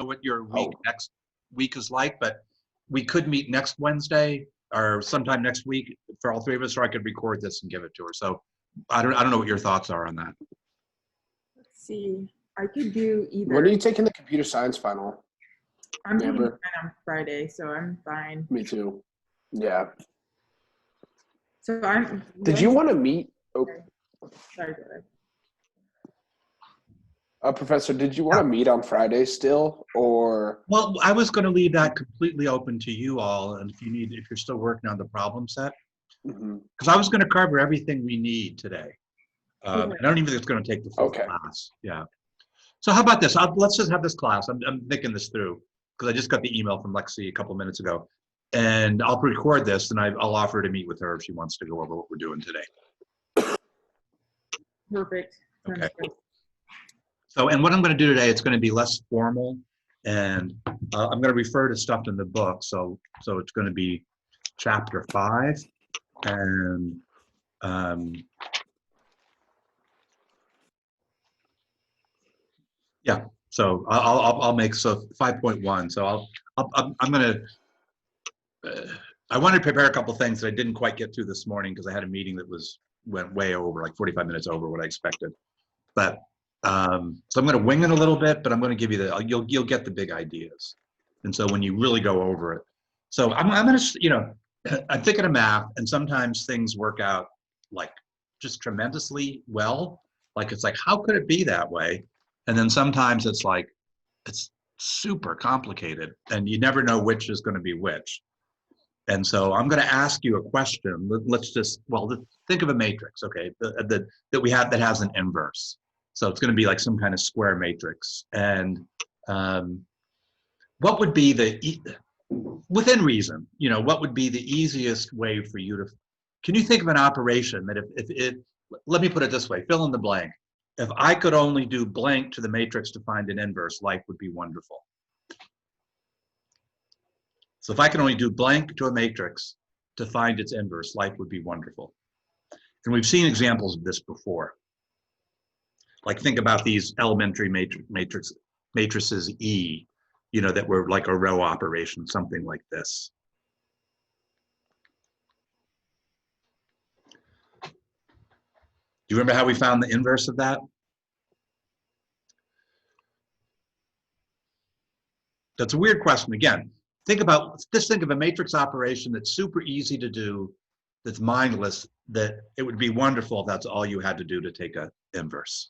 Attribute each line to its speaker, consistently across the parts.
Speaker 1: know what your
Speaker 2: Oh.
Speaker 1: next week is like, but we could meet next Wednesday or sometime next week for all three of us, or I could record this and give it to her. So I don't know what your thoughts are on that.
Speaker 3: Let's see. I could do either.
Speaker 2: When are you taking the computer science final?
Speaker 3: I'm taking
Speaker 2: Amber?
Speaker 3: mine on Friday, so I'm fine.
Speaker 2: Me too. Yeah.
Speaker 3: So I'm.
Speaker 2: Did you want to meet? Oh,
Speaker 3: Sorry, go ahead.
Speaker 2: Professor, did you want to meet on Friday still, or?
Speaker 1: Well, I was going to leave that completely open to you all, and if you're still working on the problem set, because I was going to cover everything we need today. And I don't even think it's going to take the full class. Yeah. So how about this? Let's just have this class. I'm thinking this through because I just got the email from Lexi a couple minutes ago, and I'll record this and I'll offer her to meet with her if she wants to go over what we're doing today.
Speaker 3: Perfect.
Speaker 1: Okay. So, and what I'm going to do today, it's going to be less formal, and I'm going to refer to stuff in the book. So it's going to be chapter 5, and yeah. So I'll make 5.1. So I'm going to. I wanted to prepare a couple things that I didn't quite get through this morning because I had a meeting that went way over, like 45 minutes over what I expected, but. So I'm going to wing it a little bit, but I'm going to give you you'll get the big ideas. And so when you really go over it, so I'm going to, I'm thinking of math, and sometimes things work out like just tremendously well. Like it's like, how could it be that way? And then sometimes it's like, it's super complicated and you never know which is going to be which. And so I'm going to ask you a question. Let's just, think of a matrix, okay, that we have that has an inverse. So it's going to be like some kind of square matrix. And what would be within reason, what would be the easiest way for you to, can you think of an operation that let me put it this way, fill in the blank. If I could only do blank to the matrix to find an inverse, life would be wonderful. So if I can only do blank to a matrix to find its inverse, life would be wonderful. And we've seen examples of this before. Like think about these elementary matrices E, that were like a row operation, something like this. Do you remember how we found the inverse of that? That's a weird question. Again, think of a matrix operation that's super easy to do, that's mindless, that it would be wonderful if that's all you had to do to take an inverse.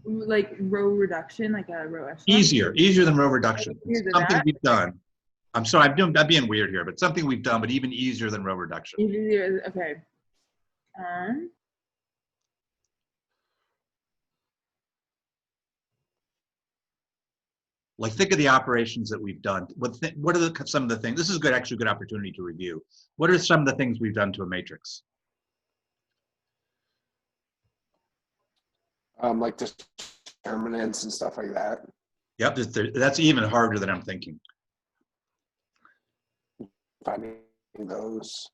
Speaker 3: Like row reduction, like a row echelon?
Speaker 1: Easier than row reduction. Something we've done. I'm sorry, I'm being weird here, but something we've done, but even easier than row reduction.
Speaker 3: Easier, okay.
Speaker 1: Like think of the operations that we've done. What are some of the things? This is actually a good opportunity to review. What are some of the things we've done to a matrix?
Speaker 2: Like determinants and stuff like that.
Speaker 1: Yep, that's even harder than I'm thinking.
Speaker 2: Finding those.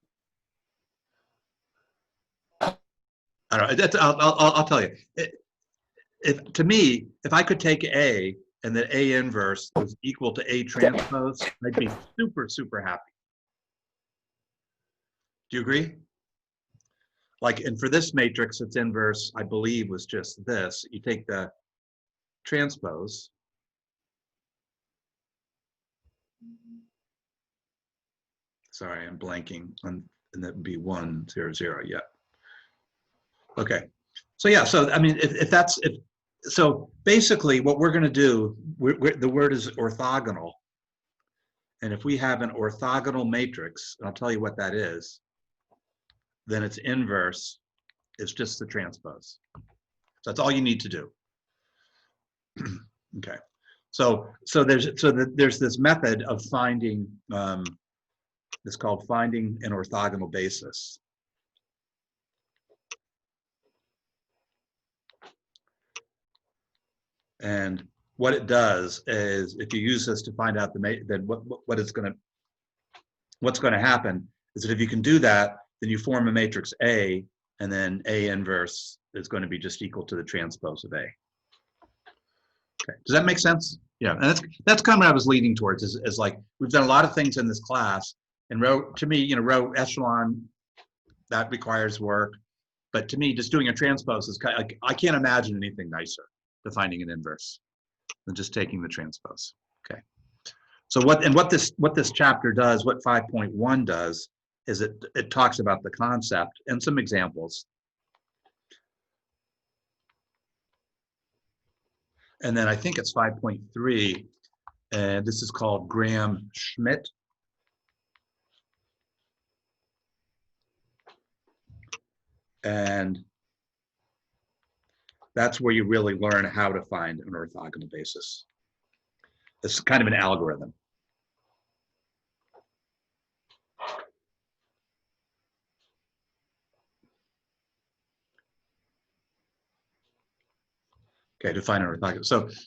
Speaker 1: I don't know. I'll tell you. To me, if I could take A and that A inverse was equal to A transpose, I'd be super, super happy. Do you agree? Like, and for this matrix, its inverse, I believe, was just this. You take the transpose. Sorry, I'm blanking, and that would be 1, 0, 0, yeah. Okay, so yeah, so I mean, so basically what we're gonna do, the word is orthogonal. And if we have an orthogonal matrix, and I'll tell you what that is, then its inverse is just the transpose. So that's all you need to do. Okay. So there's this method of finding, it's called finding an orthogonal basis. And what it does is, if you use this to find out then what's going to happen is that if you can do that, then you form a matrix A, and then A inverse is going to be just equal to the transpose of A. Okay, does that make sense? Yeah, and that's kind of what I was leading towards, is like, we've done a lot of things in this class, and row, to me, row echelon, that requires work. But to me, just doing a transpose is kind of, like, I can't imagine anything nicer to finding an inverse than just taking the transpose. Okay. So what this chapter does, what 5.1 does, is it talks about the concept and some examples. And then I think it's 5.3, and this is called Graham-Schmidt. And that's where you really learn how to find an orthogonal basis. It's kind of an algorithm. Okay, to find an orthogonal.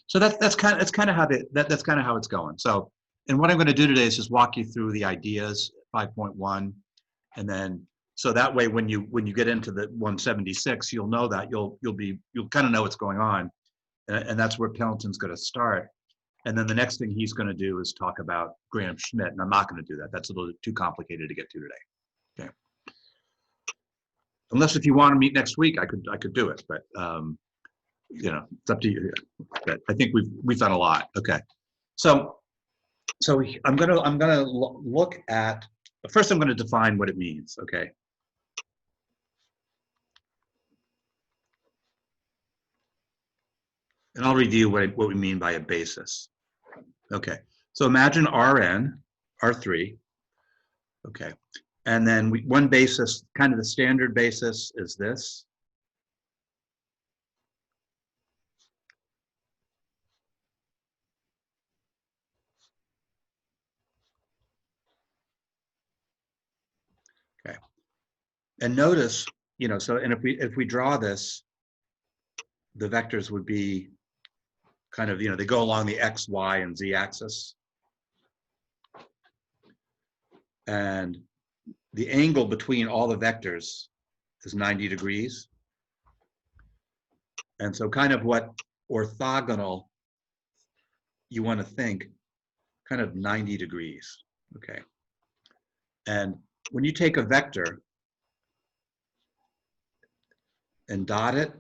Speaker 1: So that's kind of how that's kind of how it's going. So, and what I'm going to do today is just walk you through the ideas, 5.1, and then so that way when you get into the 176, you'll know that you'll kind of know what's going on, and that's where Pendleton's going to start. And then the next thing he's going to do is talk about Graham-Schmidt, and I'm not going to do that. That's a little too complicated to get to today. Okay. Unless if you want to meet next week, I could do it, but it's up to you. But I think we've done a lot. Okay. So I'm gonna look at, first I'm going to define what it means. Okay. And I'll review what we mean by a basis. Okay. So imagine Rn, R3. Okay. And then one basis, kind of the standard basis, is this. Okay. And notice, so, and if we draw this, the vectors would be kind of, they go along the X, Y, and Z axis. And the angle between all the vectors is 90 degrees. And so kind of what orthogonal you want to think, kind of 90 degrees, okay? And when you take a vector and dot it,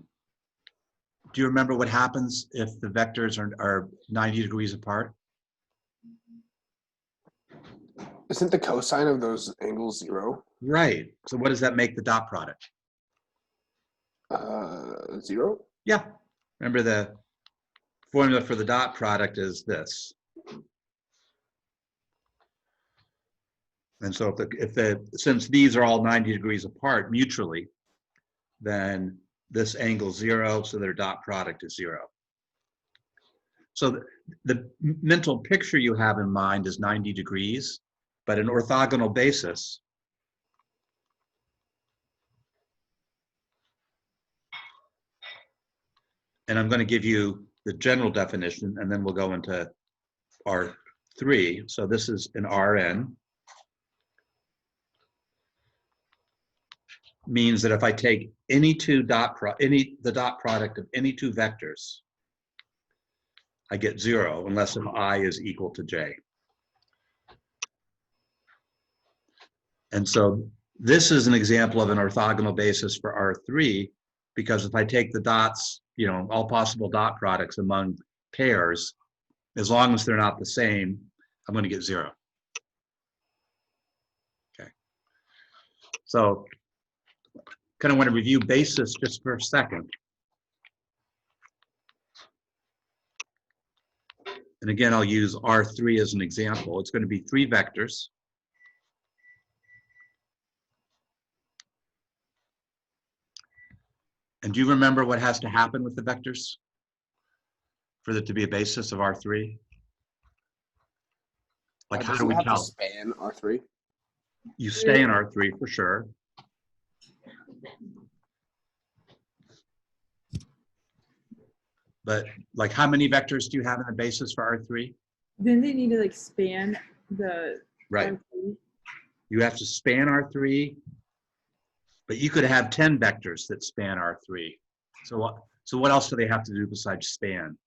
Speaker 1: do you remember what happens if the vectors are 90 degrees apart?
Speaker 2: Isn't the cosine of those angles 0?
Speaker 1: Right. So what does that make the dot product?
Speaker 2: 0?
Speaker 1: Yeah. Remember the formula for the dot product is this. And so since these are all 90 degrees apart mutually, then this angle 0, so their dot product is 0. So the mental picture you have in mind is 90 degrees, but an orthogonal basis and I'm going to give you the general definition, and then we'll go into R3. So this is an Rn. Means that if I take any two the dot product of any two vectors, I get 0 unless if I is equal to j. And so this is an example of an orthogonal basis for R3, because if I take the dots, all possible dot products among pairs, as long as they're not the same, I'm going to get 0. Okay. So kind of want to review basis just for a second. And again, I'll use R3 as an example. It's going to be 3 vectors. And do you remember what has to happen with the vectors for it to be a basis of R3? Like, how do we tell?
Speaker 2: Span R3?
Speaker 1: You stay in R3 for sure. But like, how many vectors do you have in the basis for R3?
Speaker 3: Then they need to like span the
Speaker 1: Right.
Speaker 3: R3.
Speaker 1: You have to span R3, but you could have 10 vectors that span R3. So what else do they have to do besides span?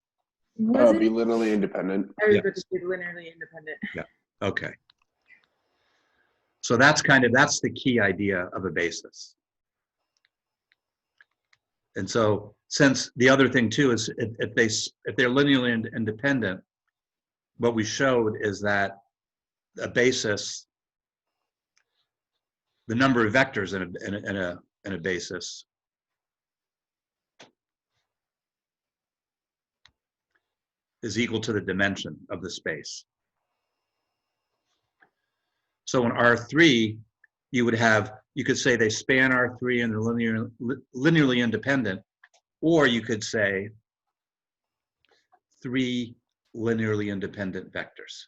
Speaker 3: Was
Speaker 2: Be
Speaker 3: it?
Speaker 2: linearly independent.
Speaker 3: I was
Speaker 1: Yeah.
Speaker 3: about to say linearly independent.
Speaker 1: Okay. So that's the key idea of a basis. And so since the other thing too is if they're linearly independent, what we showed is that a basis, the number of vectors in a basis is equal to the dimension of the space. So in R3, you could say they span R3 and they're linearly independent, or you could say 3 linearly independent vectors.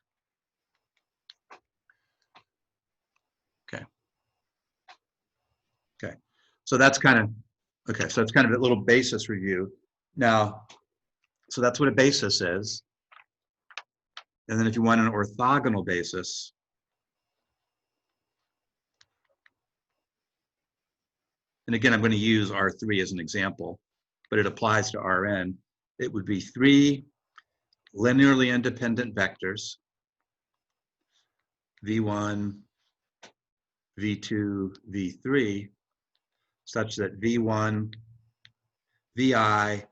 Speaker 1: Okay. So that's kind of a little basis review. Now, so that's what a basis is. And then if you want an orthogonal basis, and again, I'm going to use R3 as an example, but it applies to Rn. It would be 3 linearly independent vectors, V1, V2, V3, such that V1, Vi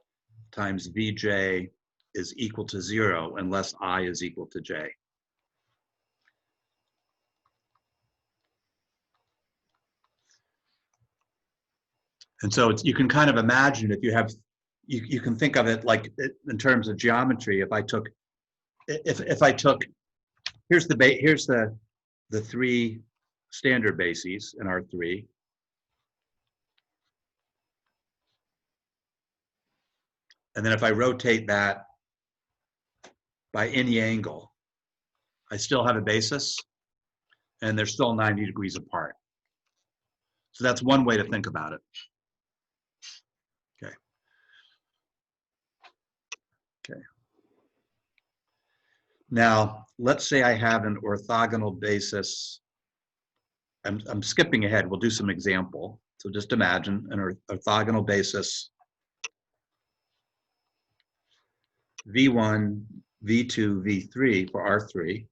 Speaker 1: times Vj is equal to 0 unless I is equal to j. And so you can kind of imagine if you have, you can think of it like in terms of geometry. If I took, here's the 3 standard bases in R3. And then if I rotate that by any angle, I still have a basis, and they're still 90 degrees apart. So that's one way to think about it. Okay. Okay. Now, let's say I have an orthogonal basis. I'm skipping ahead. We'll do some example. So just imagine an orthogonal basis V1, V2, V3 for R3.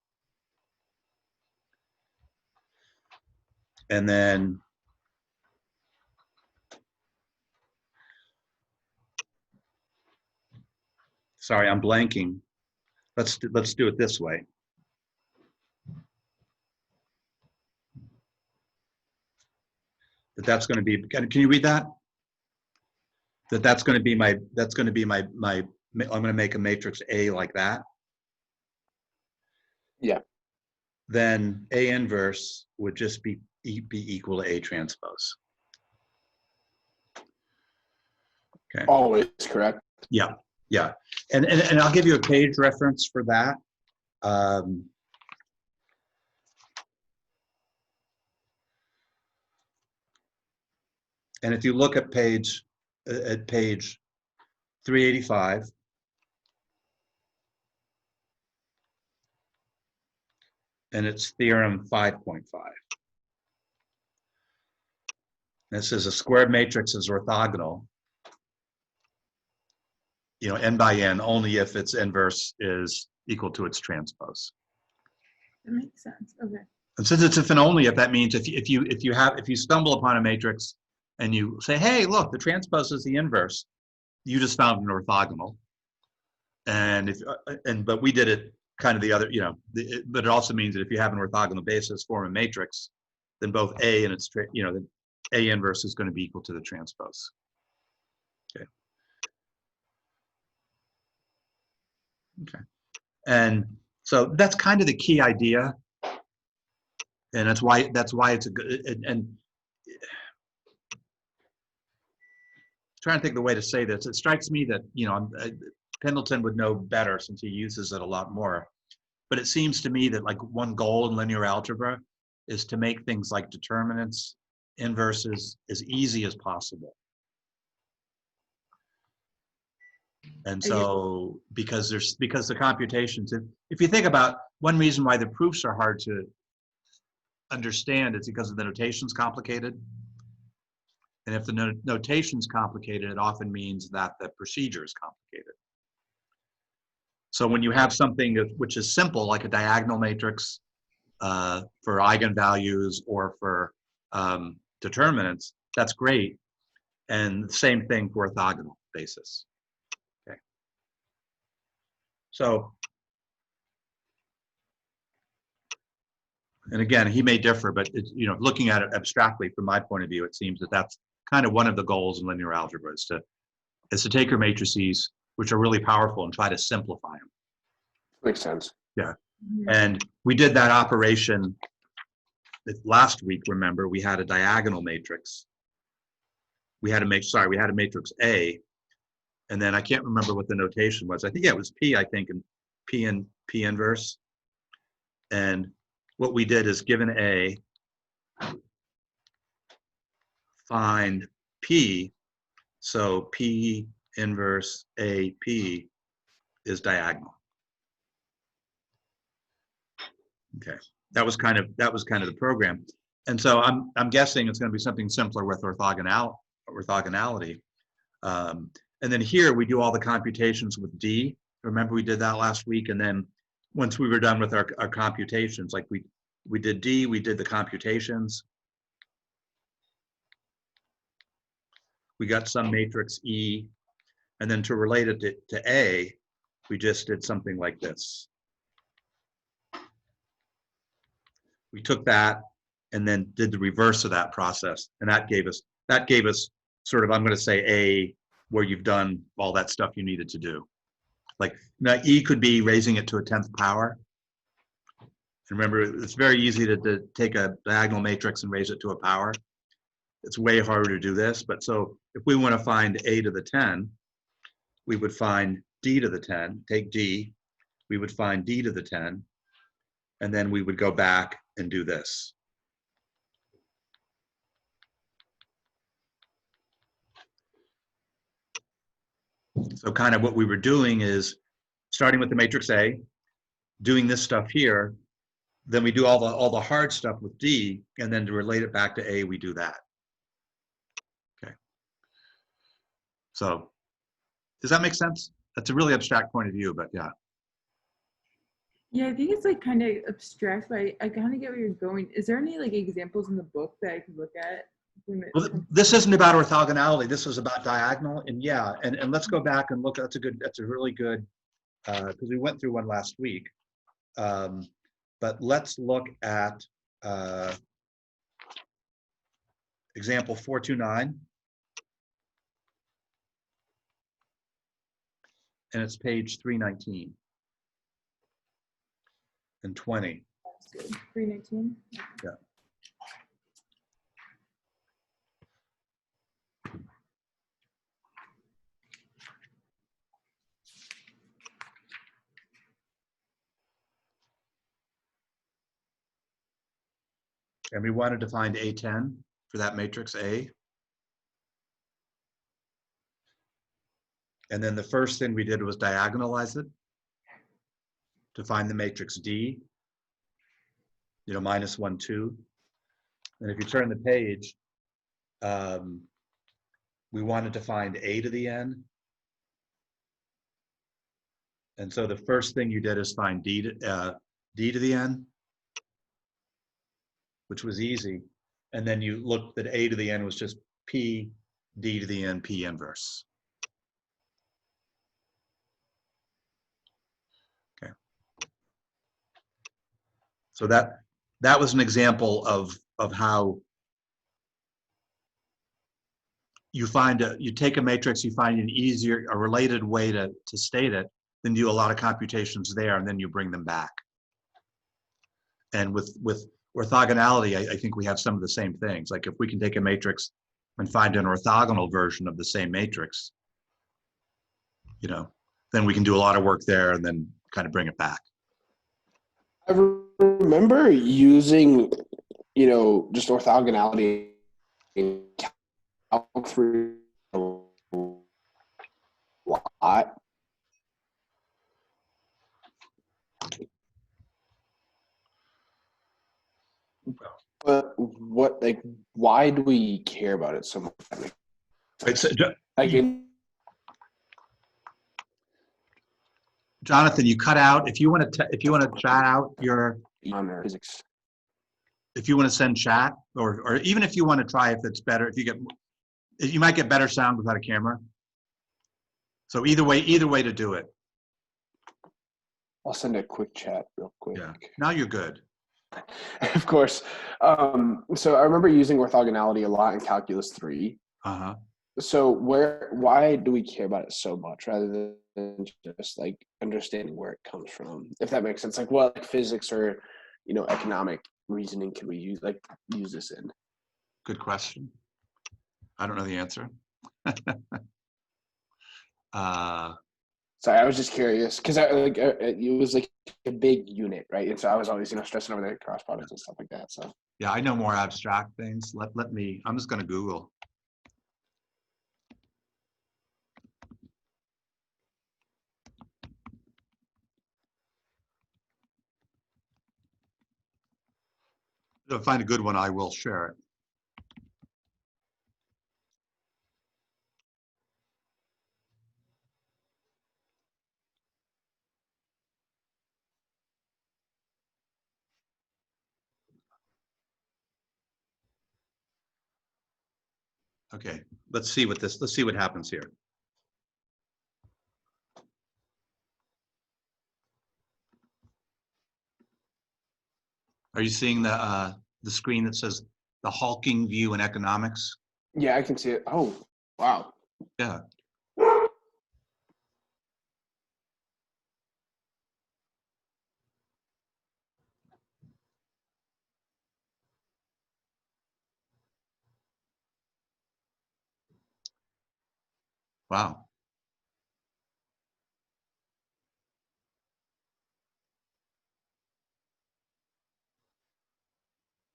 Speaker 1: And then sorry, I'm blanking. Let's do it this way. That's going to be, can you read that? That's going to be my, I'm going to make a matrix A like that.
Speaker 2: Yeah.
Speaker 1: Then A inverse would just be equal to A transpose. Okay.
Speaker 2: Always correct.
Speaker 1: Yeah, yeah. And I'll give you a page reference for that. And if you look at page 385, and it's theorem 5.5. This is a squared matrix is orthogonal, n by n, only if its inverse is equal to its transpose.
Speaker 3: That makes sense. Okay.
Speaker 1: And since it's if and only if, that means if you stumble upon a matrix and you say, hey, look, the transpose is the inverse, you just found an orthogonal. And but we did it kind of the other, but it also means that if you have an orthogonal basis form a matrix, then both A and its, the A inverse is going to be equal to the transpose. Okay. Okay. And so that's kind of the key idea. And that's why it's a good, and trying to think of the way to say this. It strikes me that, Pendleton would know better since he uses it a lot more. But it seems to me that like one goal in linear algebra is to make things like determinants, inverses as easy as possible. And so because the computations, if you think about one reason why the proofs are hard to understand, it's because of the notation's complicated. And if the notation's complicated, it often means that the procedure is complicated. So when you have something which is simple, like a diagonal matrix for eigenvalues or for determinants, that's great. And the same thing for orthogonal basis. Okay. So, and again, he may differ, but it's, you know, looking at it abstractly from my point of view, it seems that that's kind of one of the goals in linear algebra is to take your matrices, which are really powerful, and try to simplify them.
Speaker 2: Makes sense.
Speaker 1: Yeah. And we did that operation last week. Remember, we had a diagonal matrix. We had a matrix A, and then I can't remember what the notation was. I think it was P, I think, and P inverse. And what we did is given A, find P, so P inverse AP is diagonal. Okay, that was kind of the program. And so I'm guessing it's going to be something simpler with orthogonality. And then here we do all the computations with D. Remember we did that last week, and then once we were done with our computations, like we did D, we did the computations. We got some matrix E, and then to relate it to A, we just did something like this. We took that and then did the reverse of that process, and that gave us sort of, I'm going to say A, where you've done all that stuff you needed to do. Like now E could be raising it to a 10th power. And remember, it's very easy to take a diagonal matrix and raise it to a power. It's way harder to do this, but so if we want to find A to the 10, we would find D to the 10, take D, we would find D to the 10, and then we would go back and do this. So kind of what we were doing is starting with the matrix A, doing this stuff here, then we do all the hard stuff with D, and then to relate it back to A, we do that. Okay. So does that make sense? That's a really abstract point of view, but yeah.
Speaker 3: Yeah, I think it's like kind of abstract, but I kind of get where you're going. Is there any like examples in the book that I could look at?
Speaker 1: Well, this isn't about orthogonality. This is about diagonal, and yeah, and let's go back and look. That's a really good, because we went through one last week. But let's look at example 429, and it's page 319 and 20.
Speaker 3: 319.
Speaker 1: Yeah. And we wanted to find A10 for that matrix A. And then the first thing we did was diagonalize it to find the matrix D, you know, -1, 2. And if you turn the page, we wanted to find A to the N. And so the first thing you did is find D to the N, which was easy. And then you looked that A to the N was just P, D to the N, P inverse. Okay. So that was an example of how you take a matrix, you find a related way to state it, then do a lot of computations there, and then you bring them back. And with orthogonality, I think we have some of the same things. Like if we can take a matrix and find an orthogonal version of the same matrix, you know, then we can do a lot of work there and then kind of bring it back.
Speaker 2: I remember using, you know, just orthogonality in calc for a lot. what like why do we care about it so much?
Speaker 1: Wait, so,
Speaker 2: Like
Speaker 1: Jonathan, you cut out. If you want to chat out your,
Speaker 2: on physics.
Speaker 1: if you want to send chat, or even if you want to try, if it's better, you might get better sound without a camera. So either way to do it.
Speaker 2: I'll send a quick chat real quick.
Speaker 1: Yeah. Now you're good.
Speaker 2: Of course. So I remember using orthogonality a lot in Calculus 3.
Speaker 1: Uh-huh.
Speaker 2: So why do we care about it so much rather than just like understanding where it comes from? If that makes sense. Like what like physics or economic reasoning can we use this in?
Speaker 1: Good question. I don't know the answer.
Speaker 2: Sorry, I was just curious because it was like a big unit, right? And so I was always stressing over the cross products and stuff like that. So
Speaker 1: Yeah, I know more abstract things. I'm just going to Google. If I find a good one, I will share it. Okay, let's see what happens here. Are you seeing the screen that says the hulking view in economics?
Speaker 2: yeah, I can see it. Oh, wow.
Speaker 1: Yeah. Wow.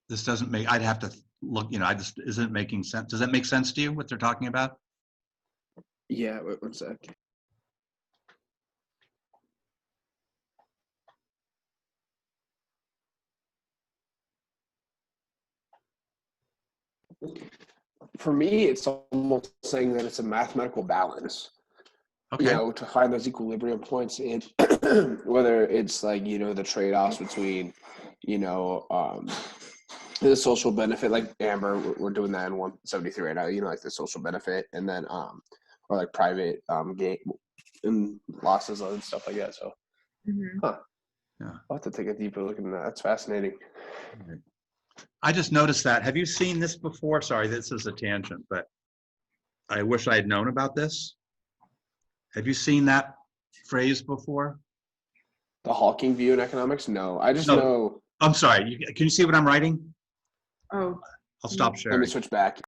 Speaker 1: This doesn't make, I'd have to look, isn't it making sense? Does that make sense to you, what they're talking about?
Speaker 2: Yeah, wait 1 sec. For me, it's almost saying that it's a mathematical balance.
Speaker 1: Okay.
Speaker 2: To find those equilibrium points in whether it's like the trade-offs between the social benefit, like Amber, we're doing that in 173 right now, like the social benefit, and then or like private gain and losses and stuff like that. So
Speaker 3: Mm-hmm.
Speaker 1: Yeah.
Speaker 2: I'll have to take a deeper look into that. That's fascinating.
Speaker 1: I just noticed that. Have you seen this before? Sorry, this is a tangent, but I wish I had known about this. Have you seen that phrase before?
Speaker 2: The hulking view in economics? No, I just
Speaker 1: No.
Speaker 2: know.
Speaker 1: I'm sorry. Can you see what I'm writing?
Speaker 3: Oh,
Speaker 1: I'll stop
Speaker 2: Let
Speaker 1: sharing.
Speaker 2: me switch back.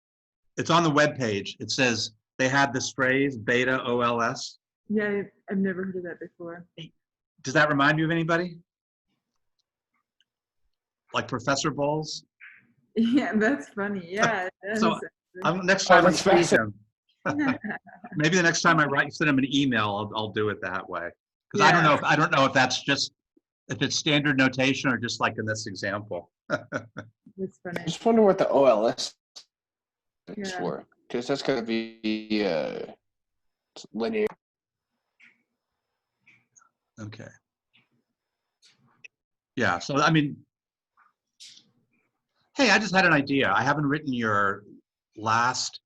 Speaker 1: It's on the web page. It says they had this phrase beta OLS.
Speaker 3: yeah, I've never heard of that before.
Speaker 1: Does that remind you of anybody? Like Professor Bowles?
Speaker 3: Yeah, that's funny. Yeah. That
Speaker 1: So next time I see him, maybe the next time I send him an email, I'll do it that way. Because I don't know if that's just if it's standard notation or just like in this example.
Speaker 3: That's funny.
Speaker 2: I just wonder what the OLS is
Speaker 3: Yeah.
Speaker 2: for, because that's going to be linear.
Speaker 1: Okay. Yeah. So I mean, hey, I just had an idea. I haven't written your last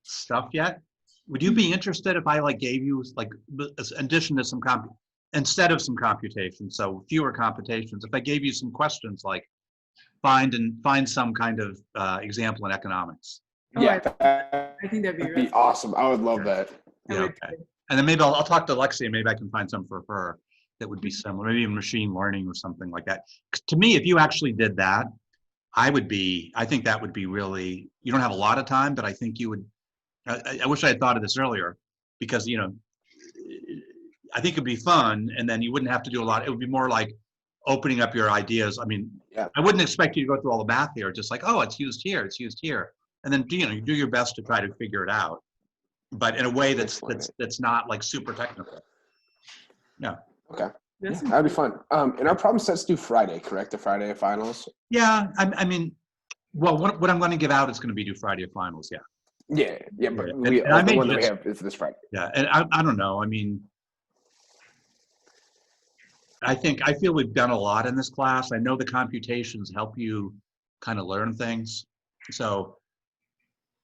Speaker 1: stuff yet. Would you be interested if I like gave you like in addition to some instead of some computation, so fewer computations, if I gave you some questions like find some kind of example in economics?
Speaker 3: Oh,
Speaker 2: Yeah,
Speaker 3: I think that'd be
Speaker 2: that'd be awesome. I would love that.
Speaker 3: I
Speaker 1: Yeah,
Speaker 3: would
Speaker 1: okay.
Speaker 3: too.
Speaker 1: And then maybe I'll talk to Lexi and maybe I can find some for her that would be similar, maybe even machine learning or something like that. 'Cause to me, if you actually did that, I think that would be really, you don't have a lot of time, but I think you would, I wish I had thought of this earlier because, I think it'd be fun and then you wouldn't have to do a lot. It would be more like opening up your ideas. I mean,
Speaker 2: Yeah.
Speaker 1: I wouldn't expect you to go through all the math here, just like, oh, it's used here, it's used here. And then, you do your best to try to figure it out, but in a way that's not like super technical. Yeah.
Speaker 2: Okay.
Speaker 3: That's
Speaker 2: Yeah, that'd be fun. And our problem set's due Friday, correct? The Friday of finals.
Speaker 1: Yeah. I mean, Well, what I'm going to give out is going to be due Friday of finals. Yeah.
Speaker 2: Yeah, but
Speaker 1: Yeah.
Speaker 2: we
Speaker 1: And I
Speaker 2: the
Speaker 1: may
Speaker 2: one that we
Speaker 1: just,
Speaker 2: have is this Friday.
Speaker 1: yeah, and I don't know. I mean, I feel we've done a lot in this class. I know the computations help you kind of learn things. So,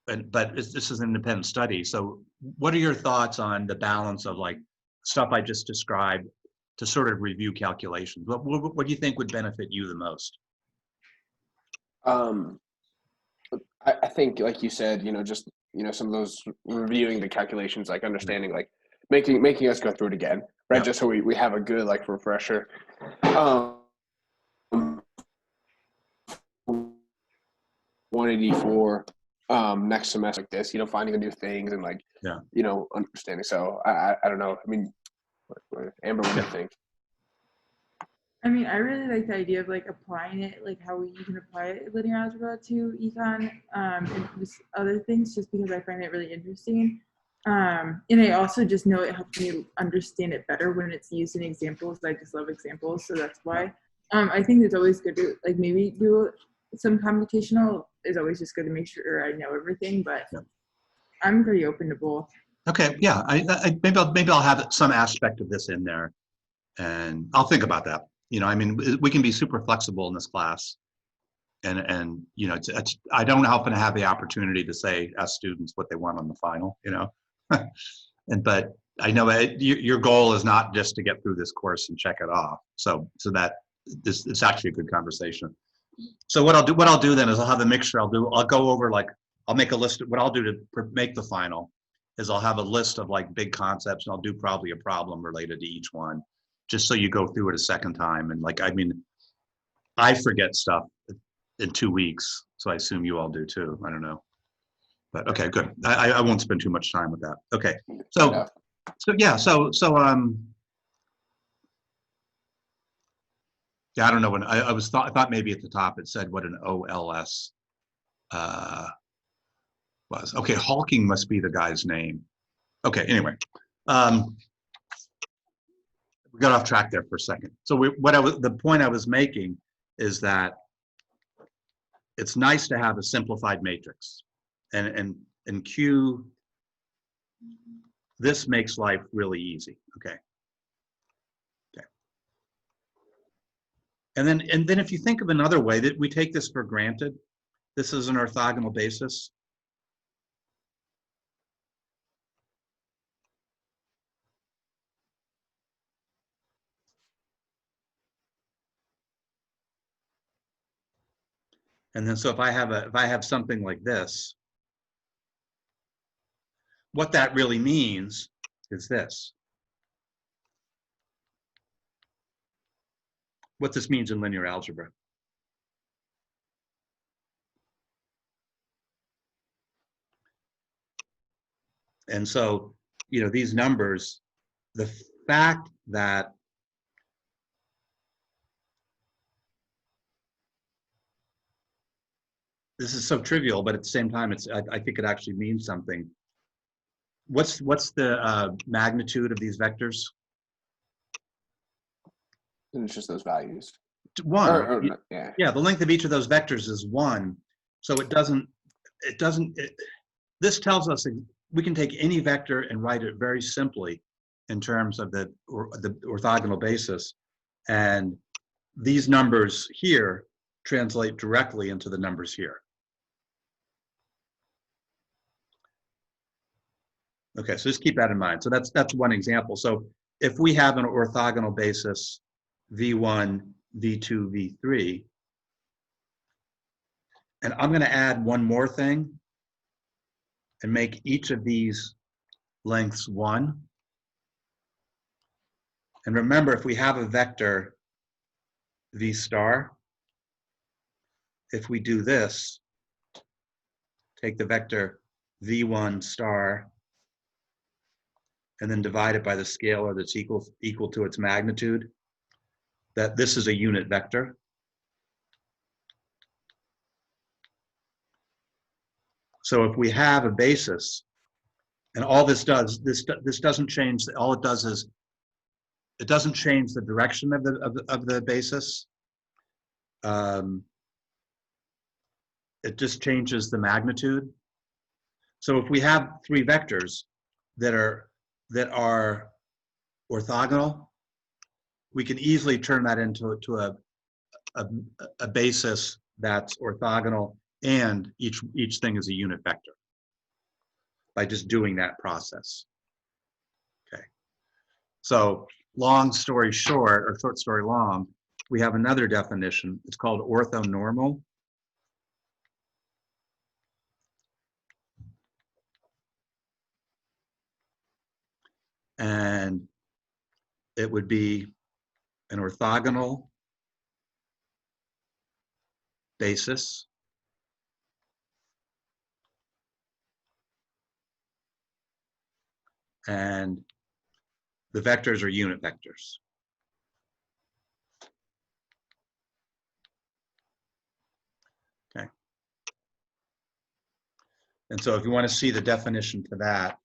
Speaker 1: but this is an independent study. So what are your thoughts on the balance of like stuff I just described to sort of review calculations? What do you think would benefit you the most?
Speaker 2: I think, like you said, just some of those reviewing the calculations, like understanding, like making us go through it again, right?
Speaker 1: Yeah.
Speaker 2: Just so we have a good like refresher. 184 next semester like this, finding the new things and like
Speaker 1: Yeah.
Speaker 2: understanding. So I don't know. I mean, Amber, what do you think?
Speaker 3: I mean, I really like the idea of like applying it, like how you can apply linear algebra to econ and just other things, just because I find it really interesting. And I also just know it helps me understand it better when it's used in examples. I just love examples, so that's why. I think it's always good to like maybe do some computational. Is always just good to make sure I know everything, but
Speaker 1: Yeah.
Speaker 3: I'm pretty open to both.
Speaker 1: Okay. Yeah. Maybe I'll have some aspect of this in there, and I'll think about that. I mean, we can be super flexible in this class, and it's I don't often have the opportunity to say ask students what they want on the final. But I know your goal is not just to get through this course and check it off. So that it's actually a good conversation. So what I'll do then is I'll have a mixture. I'll go over I'll make a list of what I'll do to make the final is I'll have a list of like big concepts, and I'll do probably a problem related to each one, just so you go through it a second time. And I mean, I forget stuff in 2 weeks, so I assume you all do too. I don't know, but okay, good. I won't spend too much time with that. Okay, so yeah, yeah, I don't know when I thought maybe at the top it said what an OLS was. Okay, Hawking must be the guy's name. Okay, anyway, we got off track there for a second. So the point I was making is that it's nice to have a simplified matrix, and Q. This makes life really easy. Okay. And then if you think of another way that we take this for granted, this is an orthogonal basis. And then so if I have something like this, what that really means is this. What this means in linear algebra. And so, these numbers, the fact that this is so trivial, but at the same time, I think it actually means something. What's the magnitude of these vectors?
Speaker 2: And it's just those values.
Speaker 1: 1.
Speaker 2: Or, yeah.
Speaker 1: Yeah, the length of each of those vectors is 1. So this tells us we can take any vector and write it very simply in terms of the orthogonal basis. And these numbers here translate directly into the numbers here. Okay, so just keep that in mind. So that's one example. So if we have an orthogonal basis V1, V2, V3, and I'm going to add one more thing and make each of these lengths 1. And remember, if we have a vector V star, if we do this, take the vector V1 star and then divide it by the scalar that's equal to its magnitude, that this is a unit vector. So if we have a basis, and all this does, this doesn't change, all it does is, it doesn't change the direction of the basis. it just changes the magnitude. So if we have three vectors that are orthogonal, we can easily turn that into a basis that's orthogonal, and each thing is a unit vector by just doing that process. Okay. So long story short, or short story long, we have another definition. It's called orthonormal. And it would be an orthogonal basis and the vectors are unit vectors. Okay. And so if you want to see the definition for that,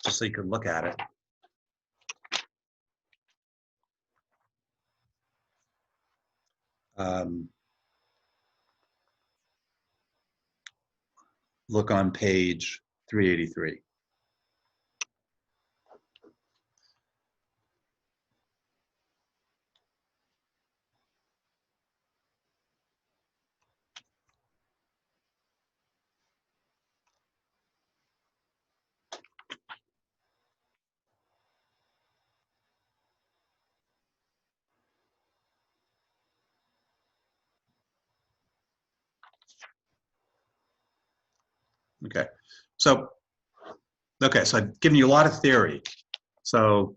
Speaker 1: just so you can look at it. Look on page 383. Okay, so I've given you a lot of theory. So,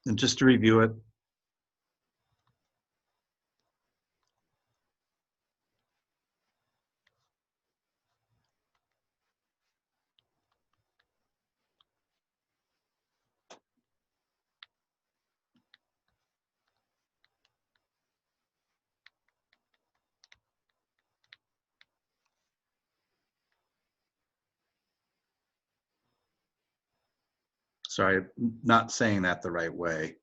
Speaker 1: and just to review it, sorry, I'm not saying that the right way.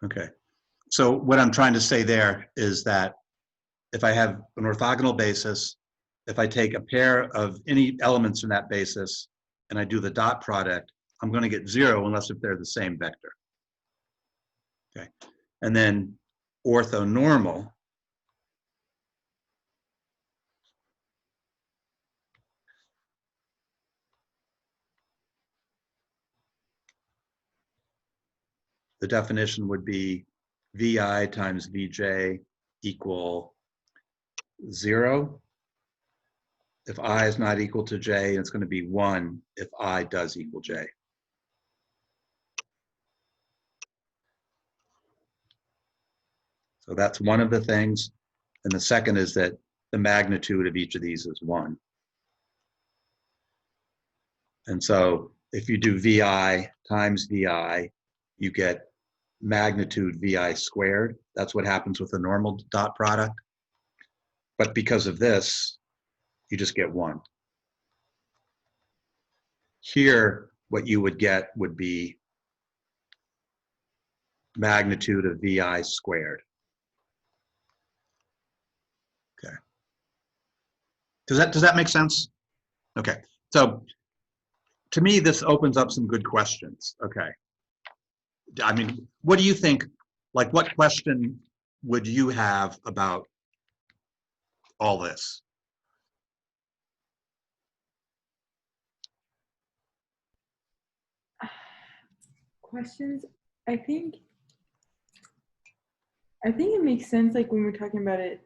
Speaker 1: Okay, so what I'm trying to say there is that if I have an orthogonal basis, if I take a pair of any elements in that basis and I do the dot product, I'm going to get 0 unless if they're the same vector. Okay, and then orthonormal, the definition would be Vi times Vj equal 0. If I is not equal to j, it's going to be 1 if I does equal j. So that's one of the things. And the second is that the magnitude of each of these is 1. And so if you do Vi times Vi, you get magnitude Vi squared. That's what happens with a normal dot product. But because of this, you just get 1. Here, what you would get would be magnitude of Vi squared. Okay. Does that make sense? Okay. So to me, this opens up some good questions. Okay. I mean, what do you think? Like, what question would you have about all this?
Speaker 3: Questions? I think it makes sense, like when we're talking about it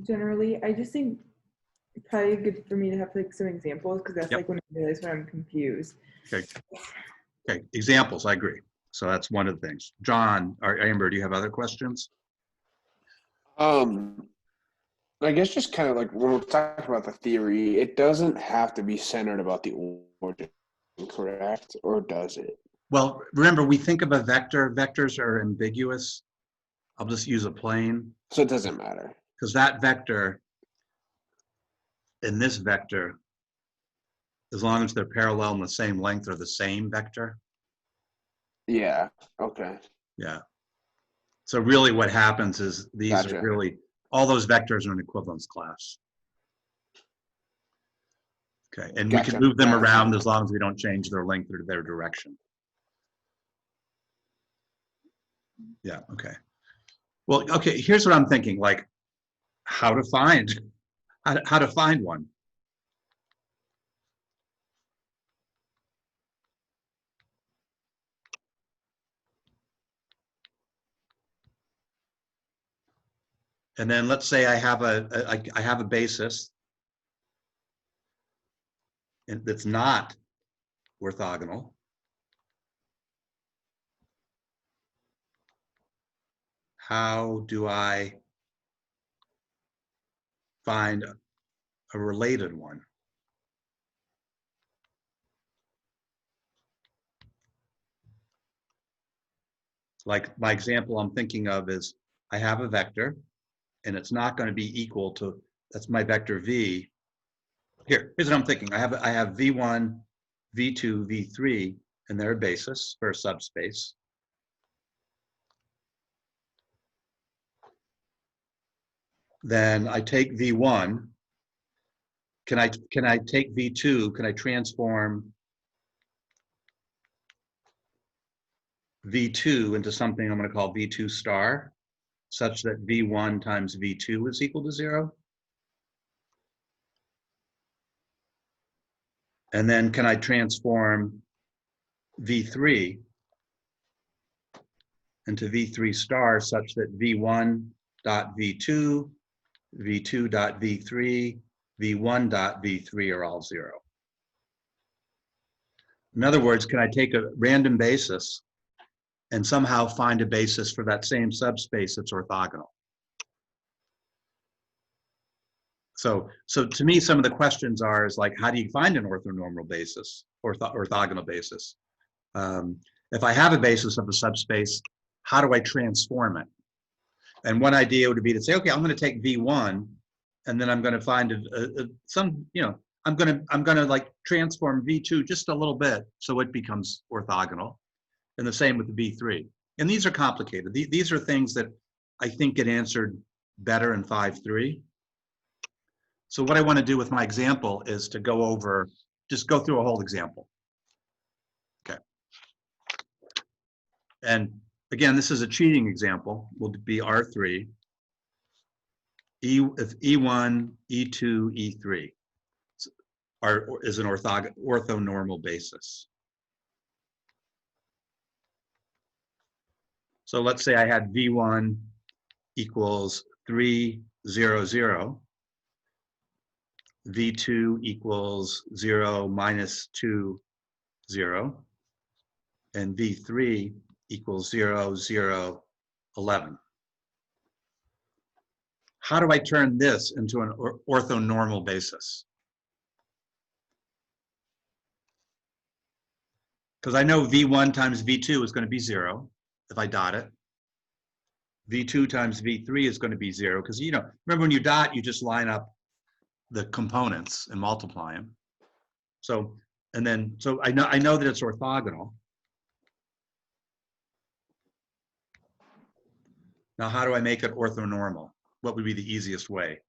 Speaker 3: generally. I just think it's probably good for me to have like some examples, because that's like when I realize when I'm confused.
Speaker 1: Okay. Okay. Examples. I agree. So that's one of the things. John or Amber, do you have other questions?
Speaker 2: I guess just kind of like when we're talking about the theory, it doesn't have to be centered about the origin, correct? Or does it?
Speaker 1: Well, remember, we think of a vector. Vectors are ambiguous. I'll just use a plane.
Speaker 2: So it doesn't matter.
Speaker 1: Because that vector and this vector as long as they're parallel and the same length or the same vector.
Speaker 2: Yeah. Okay.
Speaker 1: Yeah. So really what happens is these are
Speaker 2: Gotcha.
Speaker 1: really, all those vectors are in equivalence class. Okay, and we can
Speaker 2: Gotcha.
Speaker 1: move them
Speaker 2: Yeah.
Speaker 1: around as long as we don't change their length or their direction. Yeah, okay. Well, okay, here's what I'm thinking, like how to find one. And then let's say I have a basis that's not orthogonal. How do I find a related one? Like my example I'm thinking of is I have a vector and it's not going to be equal to, that's my vector v. Here's what I'm thinking. I have v1, v2, v3, and they're a basis for a subspace. Then I take v1. Can I take v2? Can I transform v2 into something I'm going to call v2 star, such that v1 times v2 is equal to 0? And then can I transform v3 into v3 star such that v1 dot v2, v2 dot v3, v1 dot v3 are all 0? In other words, can I take a random basis and somehow find a basis for that same subspace that's orthogonal? So to me, some of the questions are is like, how do you find an orthonormal basis, orthogonal basis? If I have a basis of a subspace, how do I transform it? And one idea would be to say, okay, I'm going to take V1, and then I'm going to find I'm going to like transform V2 just a little bit so it becomes orthogonal, and the same with the V3. And these are complicated. These are things that I think get answered better in 5.3. So what I want to do with my example is to just go through a whole example. Okay. And again, this is a cheating example. Will be R3. If E1, E2, E3 is an orthonormal basis. So let's say I had V1 equals 3, 0, 0. V2 equals 0, minus 2, 0. And V3 equals 0, 0, 11. How do I turn this into an orthonormal basis? Because I know V1 times V2 is going to be 0 if I dot it. V2 times V3 is going to be 0 because, remember when you dot, you just line up the components and multiply them. So I know that it's orthogonal. Now, how do I make it orthonormal? What would be the easiest way?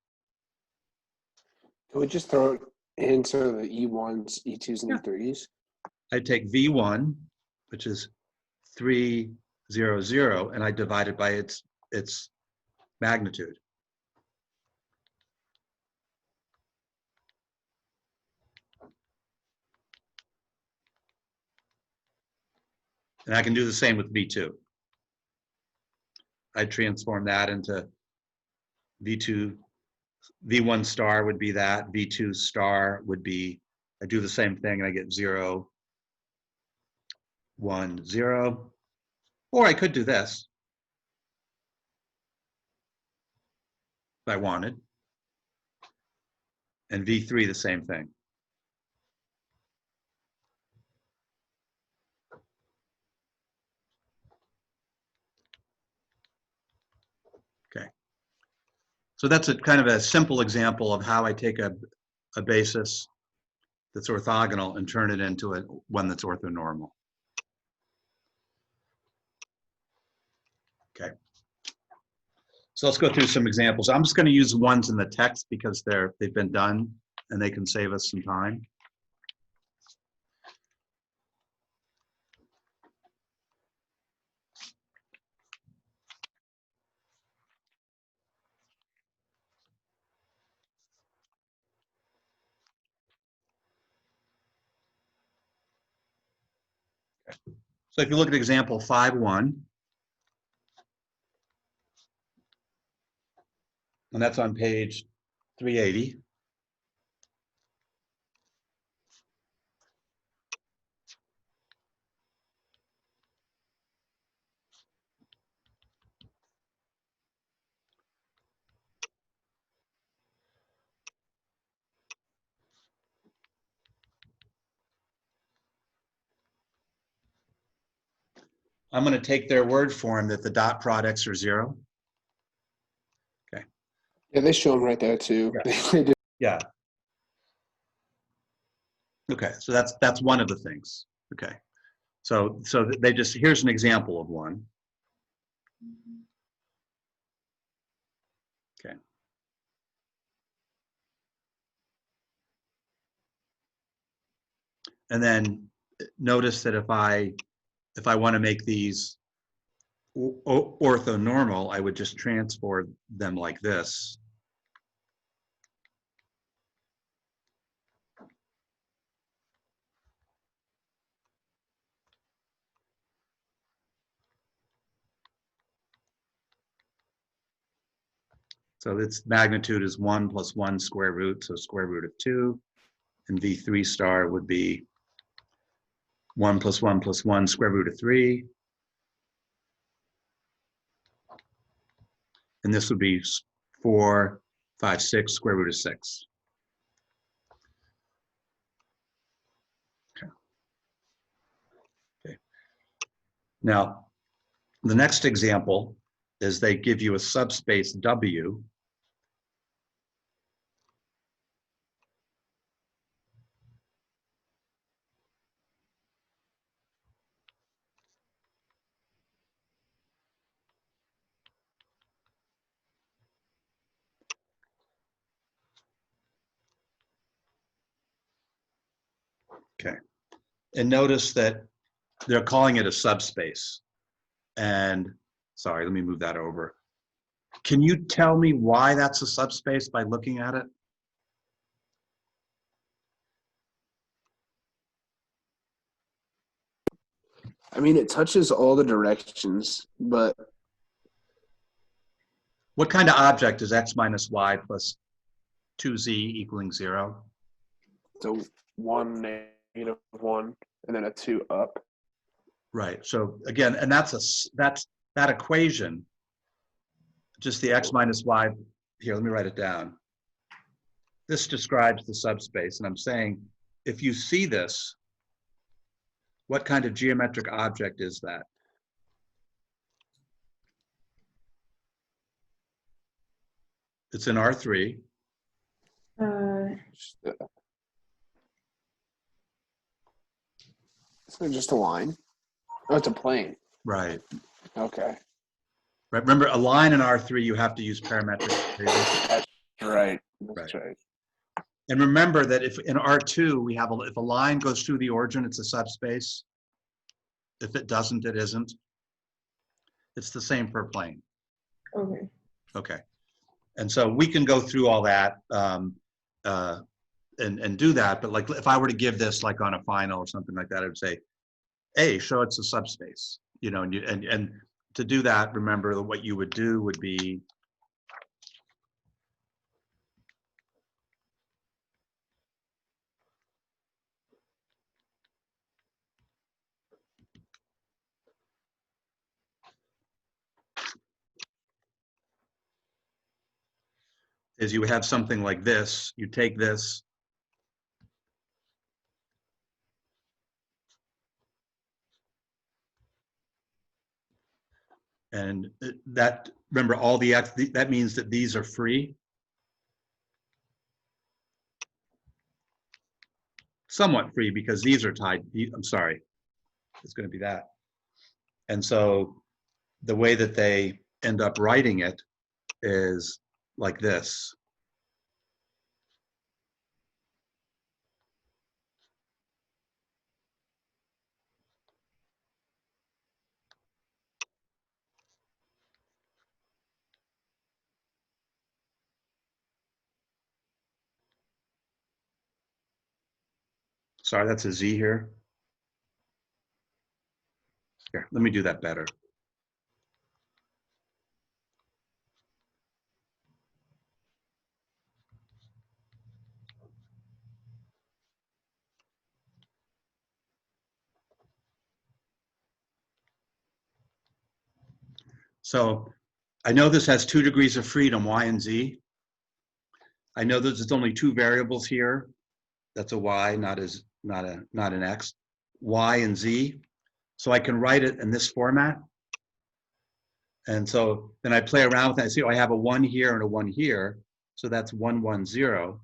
Speaker 2: Can we just throw it into the E1s, E2s, and E3s?
Speaker 1: I take V1, which is 3, 0, 0, and I divide it by its magnitude. And I can do the same with V2. I transform that into V2, V1 star would be that, V2 star would be, I do the same thing and I get 0, 1, 0. Or I could do this if I wanted. And V3 the same thing. Okay. So that's a kind of a simple example of how I take a basis that's orthogonal and turn it into one that's orthonormal. Okay. So let's go through some examples. I'm just going to use ones in the text because they've been done and they can save us some time. So if you look at example 5.1, and that's on page 380. I'm going to take their word for them that the dot products are 0. Okay.
Speaker 2: Yeah, they show them right there too.
Speaker 1: Yeah.
Speaker 2: They do.
Speaker 1: Yeah. Okay, so that's one of the things. Okay. So they just, here's an example of one. Okay. And then notice that if I want to make these orthonormal, I would just transform them like this. So its magnitude is 1 plus 1 square root, so square root of 2. And V3 star would be 1 plus 1 plus 1 square root of 3. And this would be 4, 5, 6 square root of 6. Okay. Okay. Now, the next example is they give you a subspace W. Okay. And notice that they're calling it a subspace. And sorry, let me move that over. Can you tell me why that's a subspace by looking at it?
Speaker 2: I mean, it touches all the directions, but
Speaker 1: What kind of object is x minus y plus 2z equaling 0?
Speaker 2: it's a 1, -1, and then a 2 up.
Speaker 1: Right. So again, and that's that equation, just the x minus y. Here, let me write it down. This describes the subspace, and I'm saying if you see this, what kind of geometric object is that? It's in R3.
Speaker 2: So just a line. Oh, it's a plane.
Speaker 1: Right.
Speaker 2: Okay.
Speaker 1: Right. Remember, a line in R3, you have to use parametric equations.
Speaker 2: That's right. That's right.
Speaker 1: And remember that if in R2 we have if a line goes through the origin, it's a subspace. If it doesn't, it isn't. It's the same per plane.
Speaker 3: Okay.
Speaker 1: Okay. And so we can go through all that and do that. But like if I were to give this like on a final or something like that, I would say, A, show it's a subspace. You know, and to do that, remember that what you would do would be is you have something like this, you take this, and that, remember all the x, that means that these are free. somewhat free because these are tied. I'm sorry, it's going to be that. And so the way that they end up writing it is like this. Sorry, that's a Z here. Here, let me do that better. So I know this has 2 degrees of freedom, Y and Z. I know there's only 2 variables here. That's a Y, not an X. Y and Z. So I can write it in this format. And so then I play around with it. I see, oh, I have a 1 here and a 1 here. So that's 1, 1, 0.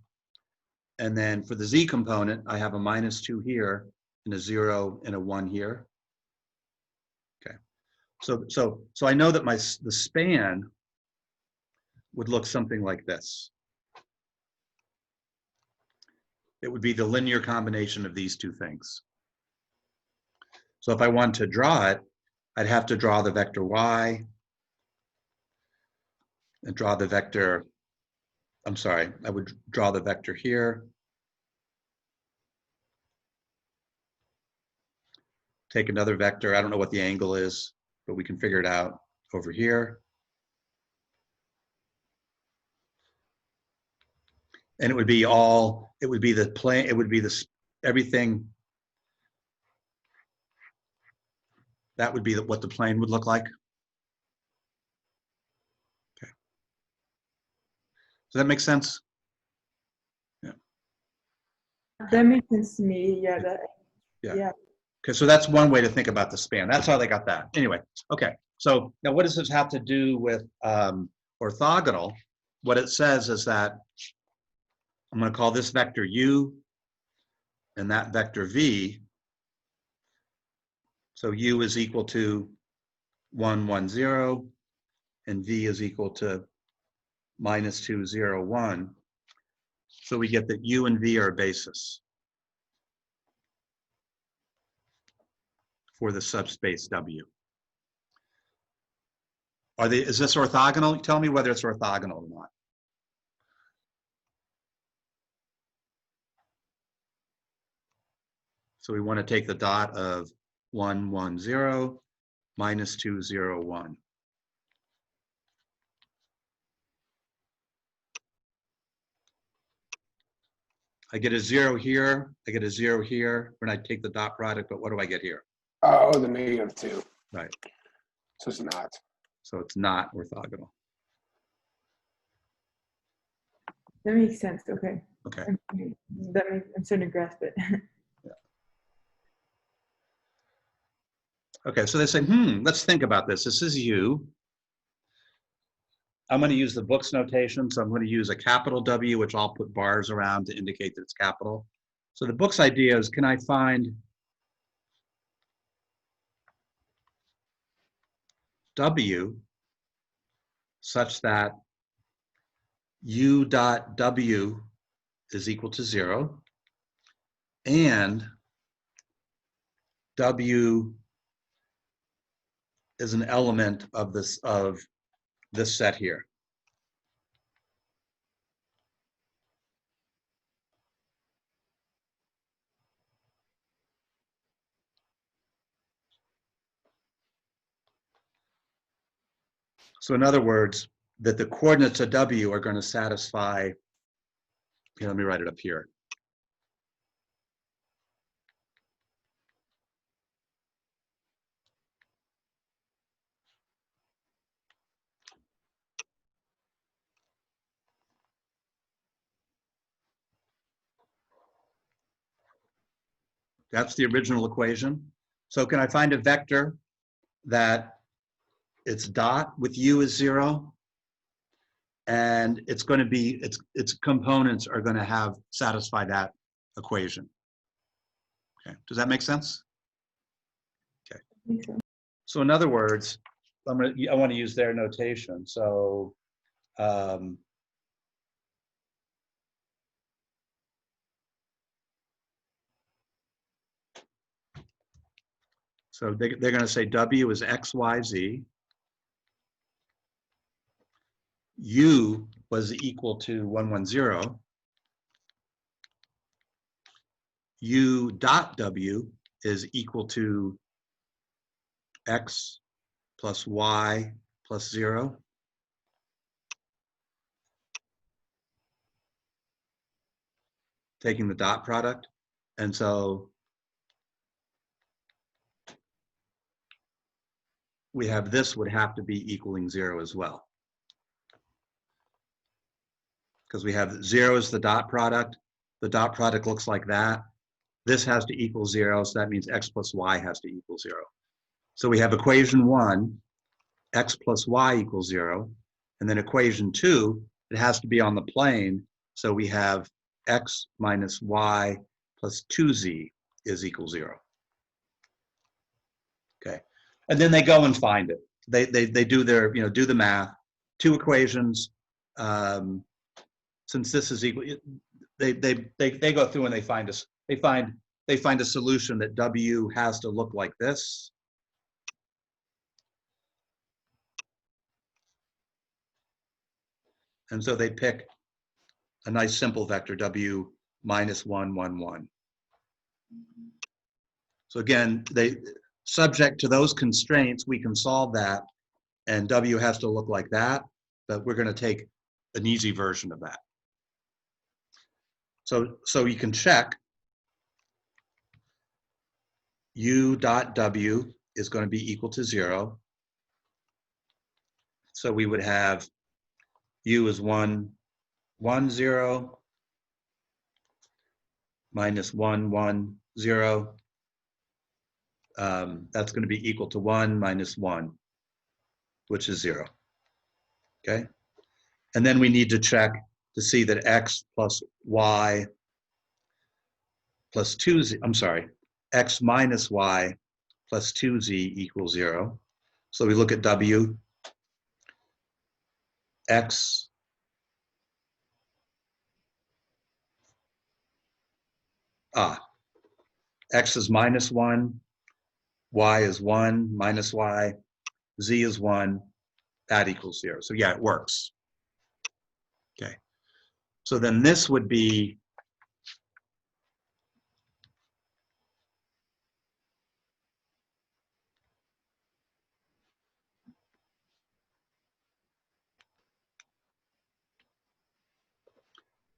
Speaker 1: And then for the Z component, I have a -2 here and a 0 and a 1 here. Okay. So I know that the span would look something like this. It would be the linear combination of these 2 things. So if I want to draw it, I'd have to draw the vector Y and draw the vector, I'm sorry, I would draw the vector here. Take another vector, I don't know what the angle is, but we can figure it out over here. And it would be the plane, it would be everything. That would be what the plane would look like. Okay. Does that make sense? Yeah.
Speaker 3: That makes sense to me. Yeah. Yeah.
Speaker 1: Okay, so that's one way to think about the span. That's how they got that. Anyway, okay. So now what does this have to do with orthogonal? What it says is that I'm going to call this vector U and that vector V. So U is equal to 1, 1, 0, and V is equal to -2, 0, 1. So we get that U and V are a basis for the subspace W. Is this orthogonal? Tell me whether it's orthogonal or not. So we want to take the dot of 1, 1, 0, -2, 0, 1. I get a 0 here, I get a 0 here when I take the dot product, but what do I get here?
Speaker 2: Oh, the -2.
Speaker 1: Right.
Speaker 2: So it's not.
Speaker 1: So it's not orthogonal.
Speaker 3: That makes sense. Okay.
Speaker 1: Okay.
Speaker 3: I'm starting to grasp it.
Speaker 1: Okay, so they say, let's think about this. This is U. I'm going to use the book's notation, so I'm going to use a capital W, which I'll put bars around to indicate that it's capital. So the book's idea is, can I find W such that U dot W is equal to 0, and W is an element of this set here. So in other words, that the coordinates of W are going to satisfy, here, let me write it up here. That's the original equation. So can I find a vector that its dot with U is 0, and it's going to be, its components are going to satisfy that equation? Okay, does that make sense?
Speaker 3: I think so.
Speaker 1: So in other words, I want to use their notation. So so they're going to say W is X, Y, Z. U was equal to 110. U dot W is equal to X plus Y plus 0. Taking the dot product. And so we have this would have to be equaling 0 as well. Because we have 0 is the dot product. The dot product looks like that. This has to equal 0, so that means X plus Y has to equal 0. So we have equation 1, X plus Y equals 0. And then equation 2, it has to be on the plane. So we have X minus Y plus 2Z is equal 0. Okay. And then they go and find it. They do their, do the math. Two equations. Since this is equal, they go through and they find a solution that W has to look like this. And so they pick a nice simple vector, W minus 1, 1, 1. So again, subject to those constraints, we can solve that, and W has to look like that, but we're going to take an easy version of that. So you can check U dot W is going to be equal to 0. So we would have U is 1, 1, 0, minus 1, 1, 0. That's going to be equal to 1 minus 1, which is 0. Okay? And then we need to check to see that X plus Y plus 2Z, I'm sorry, X minus Y plus 2Z equals 0. So we look at W, X X is minus 1, Y is 1, minus Y, Z is 1, that equals 0. So yeah, it works. Okay. So then this would be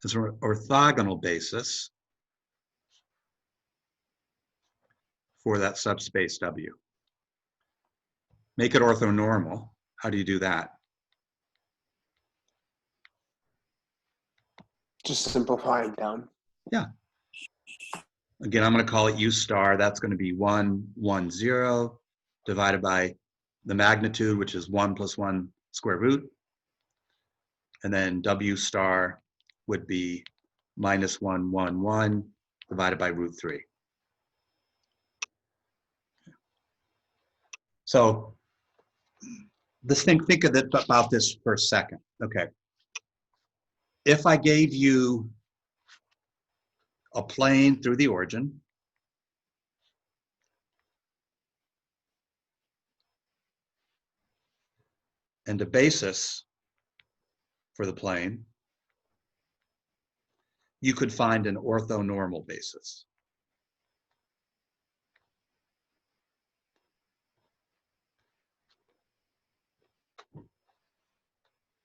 Speaker 1: an orthogonal basis for that subspace W. Make it orthonormal. How do you do that?
Speaker 2: Just simplifying down.
Speaker 1: Yeah. Again, I'm going to call it U star. That's going to be 1, 1, 0 divided by the magnitude, which is 1 plus 1 square root. And then W star would be minus 1, 1, 1 divided by root 3. So think about this for a second. Okay. If I gave you a plane through the origin, and a basis for the plane, you could find an orthonormal basis.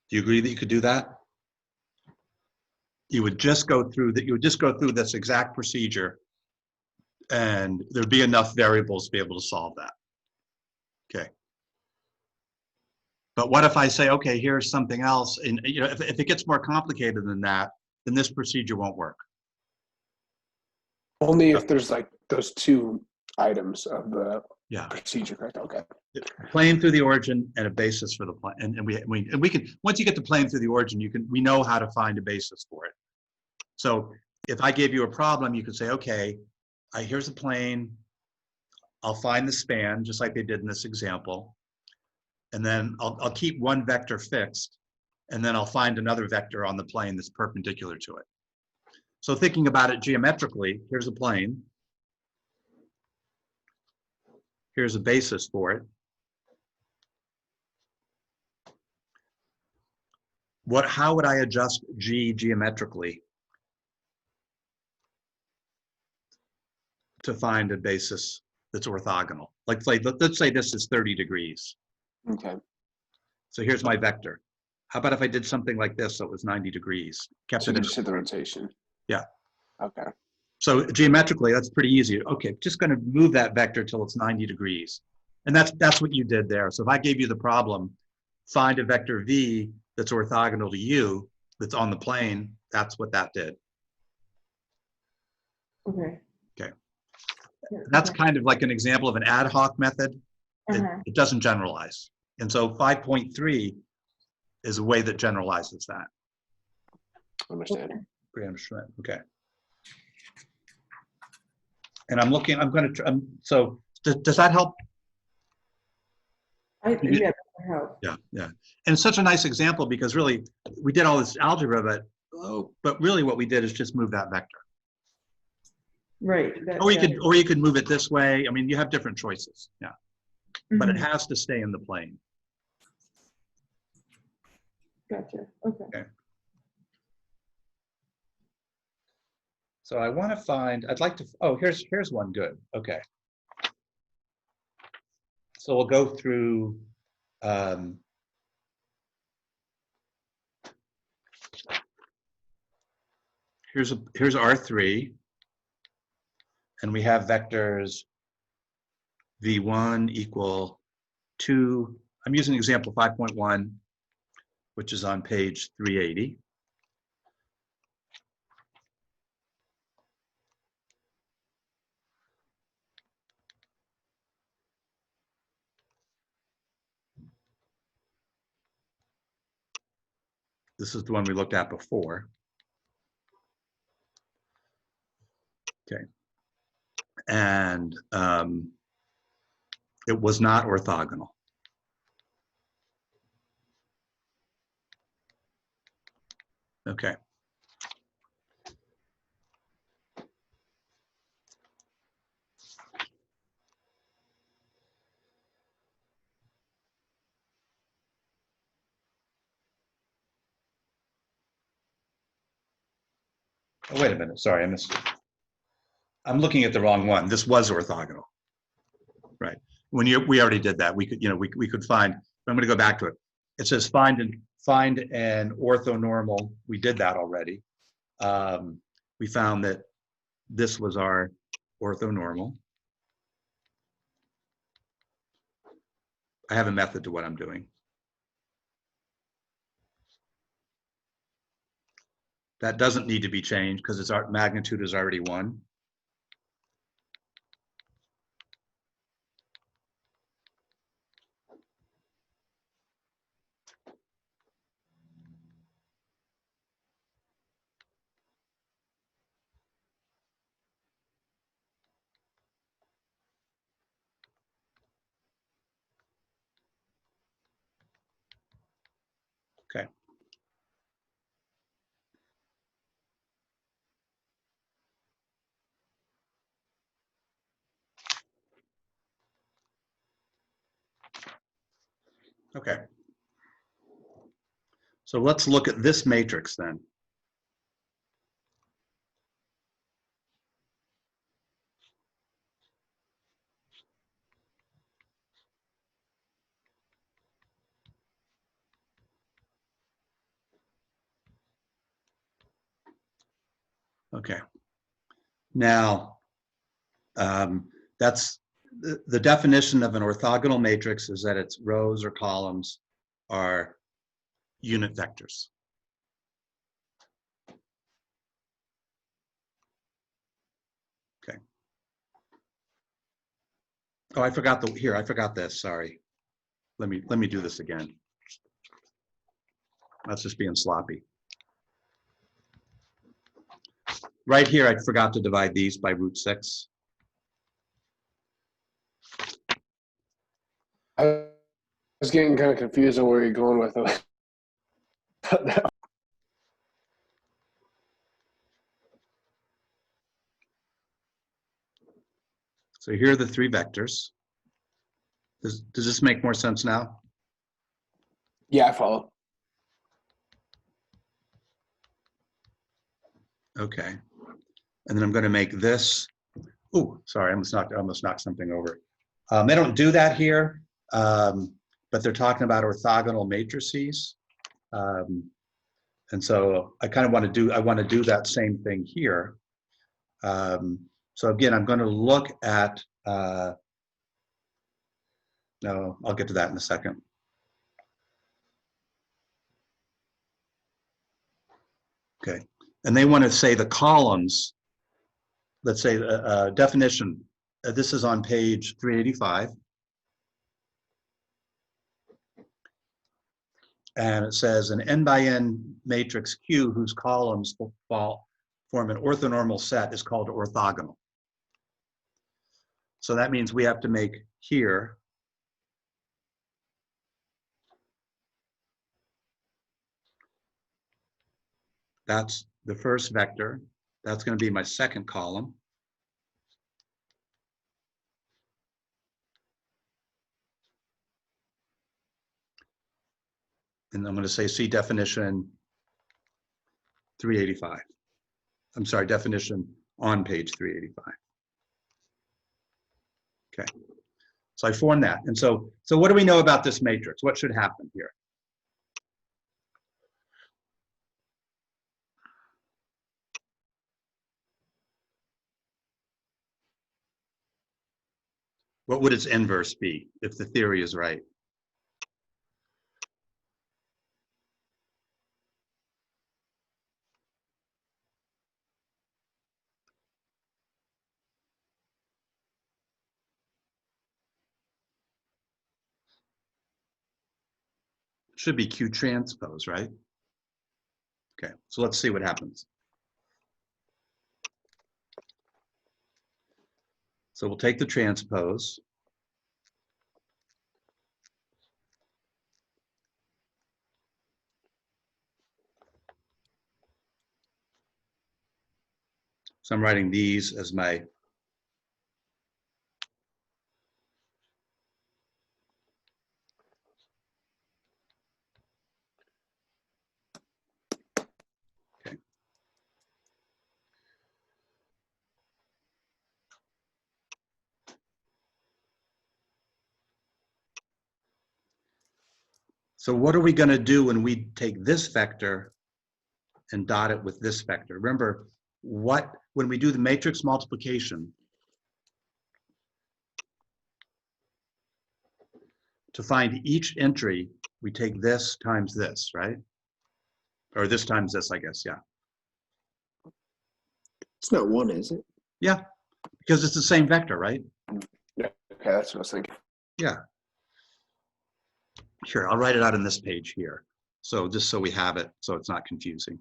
Speaker 1: Do you agree that you could do that? You would just go through that. You would just go through this exact procedure, and there'd be enough variables to be able to solve that. Okay. But what if I say, okay, here's something else, and if it gets more complicated than that, then this procedure won't work.
Speaker 2: Only if there's like those two items of the
Speaker 1: Yeah.
Speaker 2: procedure, correct? Okay.
Speaker 1: Plane through the origin and a basis for the plane, and we can, once you get the plane through the origin, we know how to find a basis for it. So if I gave you a problem, you could say, okay, here's a plane. I'll find the span, just like they did in this example. And then I'll keep one vector fixed, and then I'll find another vector on the plane that's perpendicular to it. So thinking about it geometrically, here's a plane. Here's a basis for it. How would I adjust G geometrically to find a basis that's orthogonal? Let's say this is 30 degrees.
Speaker 2: Okay.
Speaker 1: So here's my vector. How about if I did something like this so it was 90 degrees? Kept
Speaker 2: So
Speaker 1: it
Speaker 2: you
Speaker 1: in.
Speaker 2: just hit the rotation.
Speaker 1: Yeah.
Speaker 2: Okay.
Speaker 1: So geometrically, that's pretty easy. Okay, just going to move that vector till it's 90 degrees. And that's what you did there. So if I gave you the problem, find a vector V that's orthogonal to U, that's on the plane, that's what that did.
Speaker 3: Okay.
Speaker 1: Okay.
Speaker 3: Yeah,
Speaker 1: That's
Speaker 3: okay.
Speaker 1: kind of like an example of an ad hoc method.
Speaker 3: Uh-huh.
Speaker 1: It doesn't generalize. And so 5.3 is a way that generalizes that.
Speaker 2: Understand.
Speaker 3: Okay.
Speaker 1: Graham-Schmidt, okay. And I'm going to, so does that help?
Speaker 3: Yeah, that would help.
Speaker 1: Yeah, yeah. And it's such a nice example because really we did all this algebra, but really what we did is just move that vector.
Speaker 3: Right.
Speaker 1: Or you could move it this way. I mean, you have different choices. Yeah. But it
Speaker 3: Mhm.
Speaker 1: has to stay in the plane.
Speaker 3: Gotcha. Okay.
Speaker 1: Okay. So I want to find, I'd like to, oh, here's one good. Okay. So we'll go through, here's R3, and we have vectors V1 equal 2. I'm using example 5.1, which is on page 380. This is the one we looked at before. Okay. And it was not orthogonal. Okay. Oh, wait a minute. Sorry, I missed it. I'm looking at the wrong one. This was orthogonal, right? We already did that. We could find. I'm going to go back to it. It says find an orthonormal. We did that already. We found that this was our orthonormal. I have a method to what I'm doing. That doesn't need to be changed because its magnitude is already 1. Okay. Okay. So let's look at this matrix then. Okay. Now, that's the definition of an orthogonal matrix is that its rows or columns are unit vectors. Okay. Oh, I forgot this. Sorry. Let me do this again. That's just being sloppy. Right here, I forgot to divide these by √6.
Speaker 2: I was getting kind of confused on where you're going with it.
Speaker 1: So here are the three vectors. Does this make more sense now?
Speaker 2: Yeah, I follow.
Speaker 1: Okay. And then I'm going to make this. Oh, sorry, I almost knocked something over. They don't do that here, but they're talking about orthogonal matrices. And so I kind of want to do that same thing here. So again, I'm going to look at, no, I'll get to that in a second. Okay, and they want to say the columns, let's say definition, this is on page 385. And it says an n by n matrix Q whose columns form an orthonormal set is called orthogonal. So that means we have to make here that's the first vector. That's going to be my second column. And I'm going to say see definition 385. I'm sorry, definition on page 385. Okay, so I formed that. And so what do we know about this matrix? What should happen here? What would its inverse be if the theory is right? It should be Q transpose, right? Okay, so let's see what happens. So we'll take the transpose. So I'm writing these as my okay. So what are we going to do when we take this vector and dot it with this vector? Remember, when we do the matrix multiplication, to find each entry, we take this times this, right? Or this times this, I guess, yeah.
Speaker 2: It's not one, is it?
Speaker 1: Yeah, because it's the same vector, right?
Speaker 2: Yeah. Okay, that's what I was thinking.
Speaker 1: Yeah. Sure, I'll write it out on this page here. So just so we have it, so it's not confusing.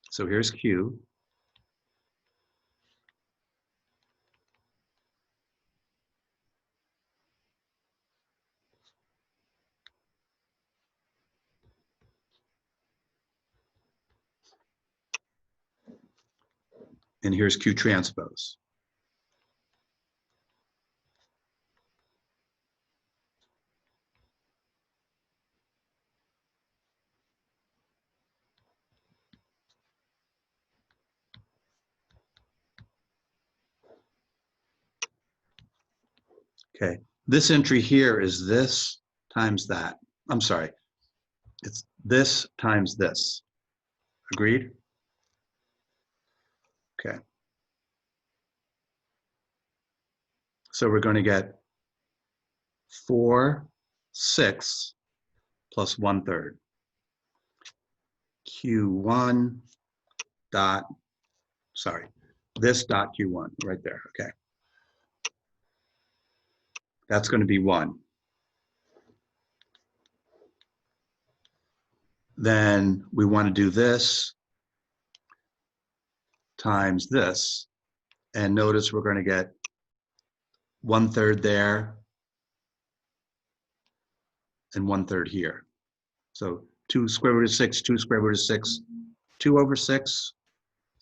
Speaker 1: So here's Q. And here's Q transpose. Okay, this entry here is this times that. I'm sorry, it's this times this. Agreed? Okay. So we're going to get 4/6 plus 1/3. Q1 dot, sorry, this dot Q1 right there, okay. That's going to be 1. Then we want to do this times this. And notice we're going to get 1/3 there and 1/3 here. So 2 square root of 6, 2 square root of 6, 2 over 6,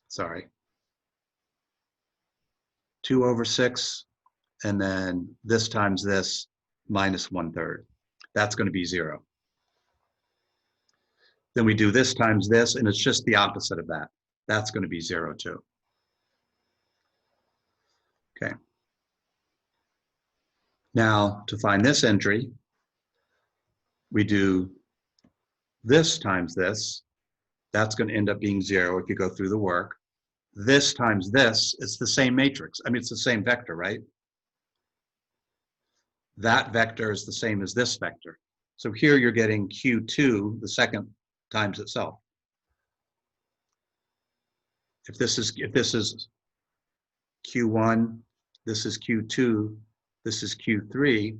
Speaker 1: sorry. 2 over 6, and then this times this minus 1/3. That's going to be 0. Then we do this times this, and it's just the opposite of that. That's going to be 0 too. Okay. Now, to find this entry, we do this times this. That's going to end up being 0 if you go through the work. This times this, it's the same matrix. I mean, it's the same vector, right? That vector is the same as this vector. So here you're getting Q2, the second times itself. If this is Q1, this is Q2, this is Q3,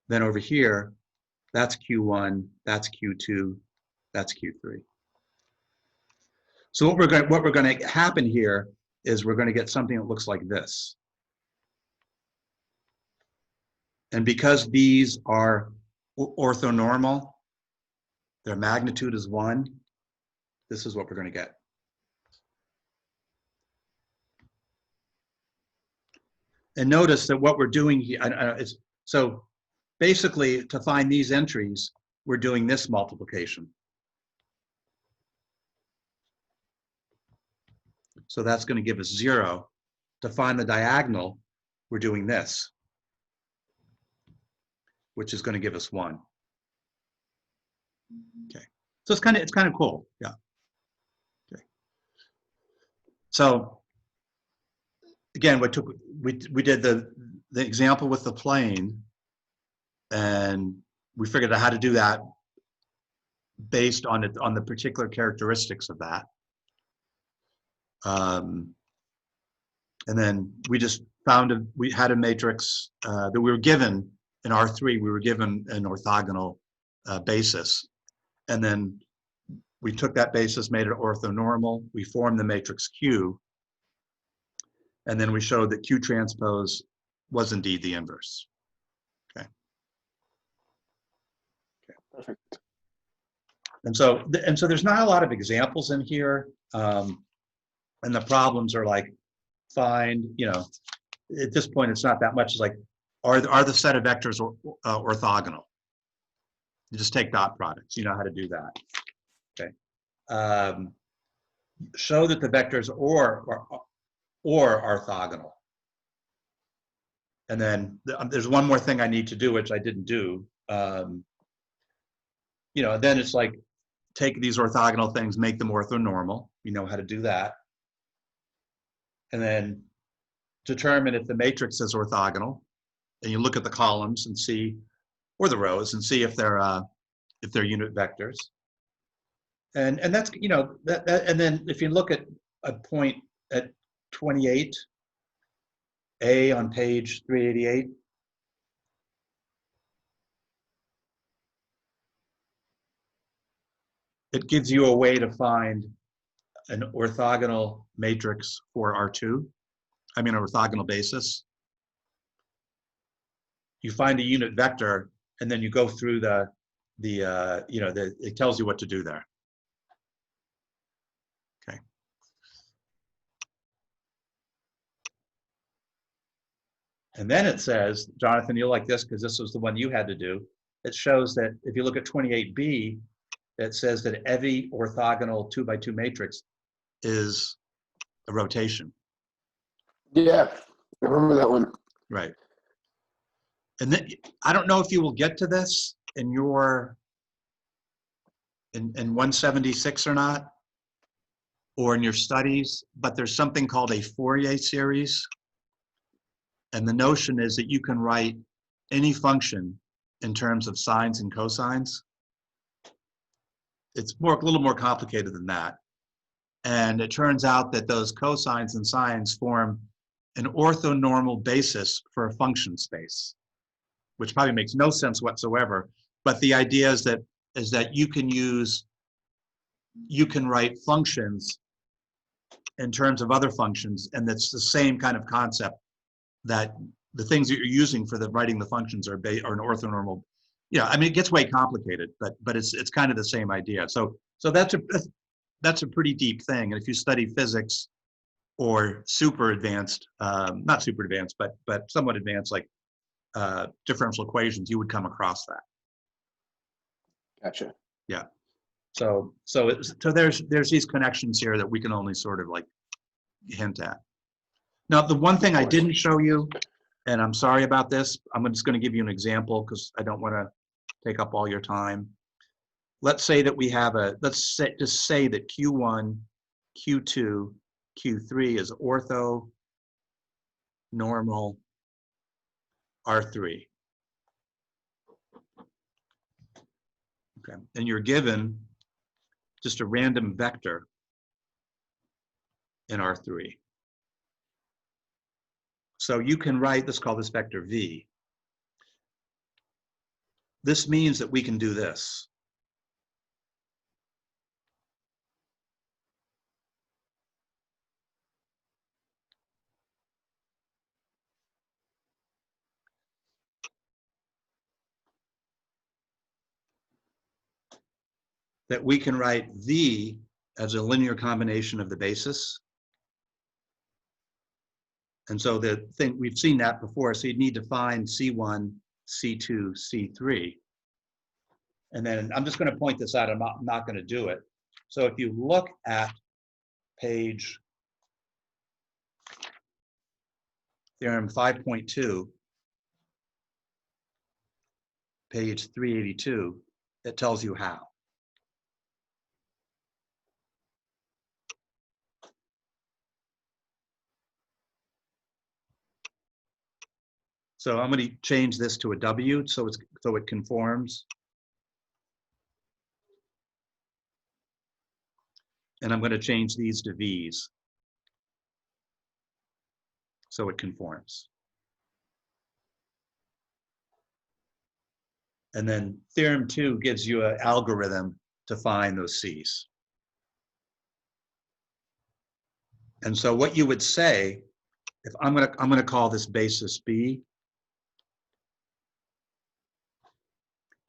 Speaker 1: then over here, that's Q1, that's Q2, that's Q3. So what we're going to happen here is we're going to get something that looks like this. And because these are orthonormal, their magnitude is 1, this is what we're going to get. And notice that what we're doing here, is, so basically to find these entries, we're doing this multiplication. So that's going to give us 0. To find the diagonal, we're doing this, which is going to give us 1. Okay, so it's kind of cool, yeah. Okay, so again, we did the example with the plane, and we figured out how to do that based on the particular characteristics of that. And then we just found we had a matrix that we were given in R3. We were given an orthogonal basis, and then we took that basis, made it orthonormal. We formed the matrix Q, and then we showed that Q transpose was indeed the inverse. Okay. Okay.
Speaker 2: Perfect.
Speaker 1: And so there's not a lot of examples in here, and the problems are like, find, at this point it's not that much. It's like, are the set of vectors orthogonal? You just take dot products. You know how to do that. Okay. Show that the vectors or orthogonal. And then there's one more thing I need to do, which I didn't do. Then it's like, take these orthogonal things, make them orthonormal. You know how to do that. And then determine if the matrix is orthogonal. And you look at the columns and see, or the rows, and see if they're unit vectors. And that's, and then if you look at a point at 28, A on page 388, it gives you a way to find an orthogonal matrix for R2. I mean, an orthogonal basis. You find a unit vector, and then you go through it tells you what to do there. Okay. And then it says, Jonathan, you'll like this because this was the one you had to do. It shows that if you look at 28b, it says that every orthogonal 2x2 matrix is a rotation.
Speaker 2: Yeah, I remember that one.
Speaker 1: Right. And then I don't know if you will get to this in your in 176 or not, or in your studies, but there's something called a Fourier series. And the notion is that you can write any function in terms of sines and cosines. It's a little more complicated than that. And it turns out that those cosines and sines form an orthonormal basis for a function space, which probably makes no sense whatsoever. But the idea is that you can write functions in terms of other functions, and that's the same kind of concept, that the things that you're using for the writing the functions are an orthonormal. Yeah, I mean, it gets way complicated, but it's kind of the same idea. So that's a pretty deep thing. And if you study physics or super advanced, not super advanced, but somewhat advanced, like differential equations, you would come across that.
Speaker 2: Gotcha.
Speaker 1: Yeah. So there's these connections here that we can only sort of like hint at. Now, the one thing I didn't show you, and I'm sorry about this, I'm just going to give you an example because I don't want to take up all your time. Let's say that we have just say that Q1, Q2, Q3 is orthonormal R3. Okay, and you're given just a random vector in R3. So you can write, let's call this vector V. This means that we can do this. That we can write V as a linear combination of the basis. And so the thing, we've seen that before, so you'd need to find C1, C2, C3. And then I'm just going to point this out, I'm not going to do it. So if you look at page Theorem 5.2, page 382, it tells you how. So I'm going to change this to a W so it conforms. And I'm going to change these to V's so it conforms. And then Theorem 2 gives you an algorithm to find those C's. And so what you would say, if I'm going to call this basis B,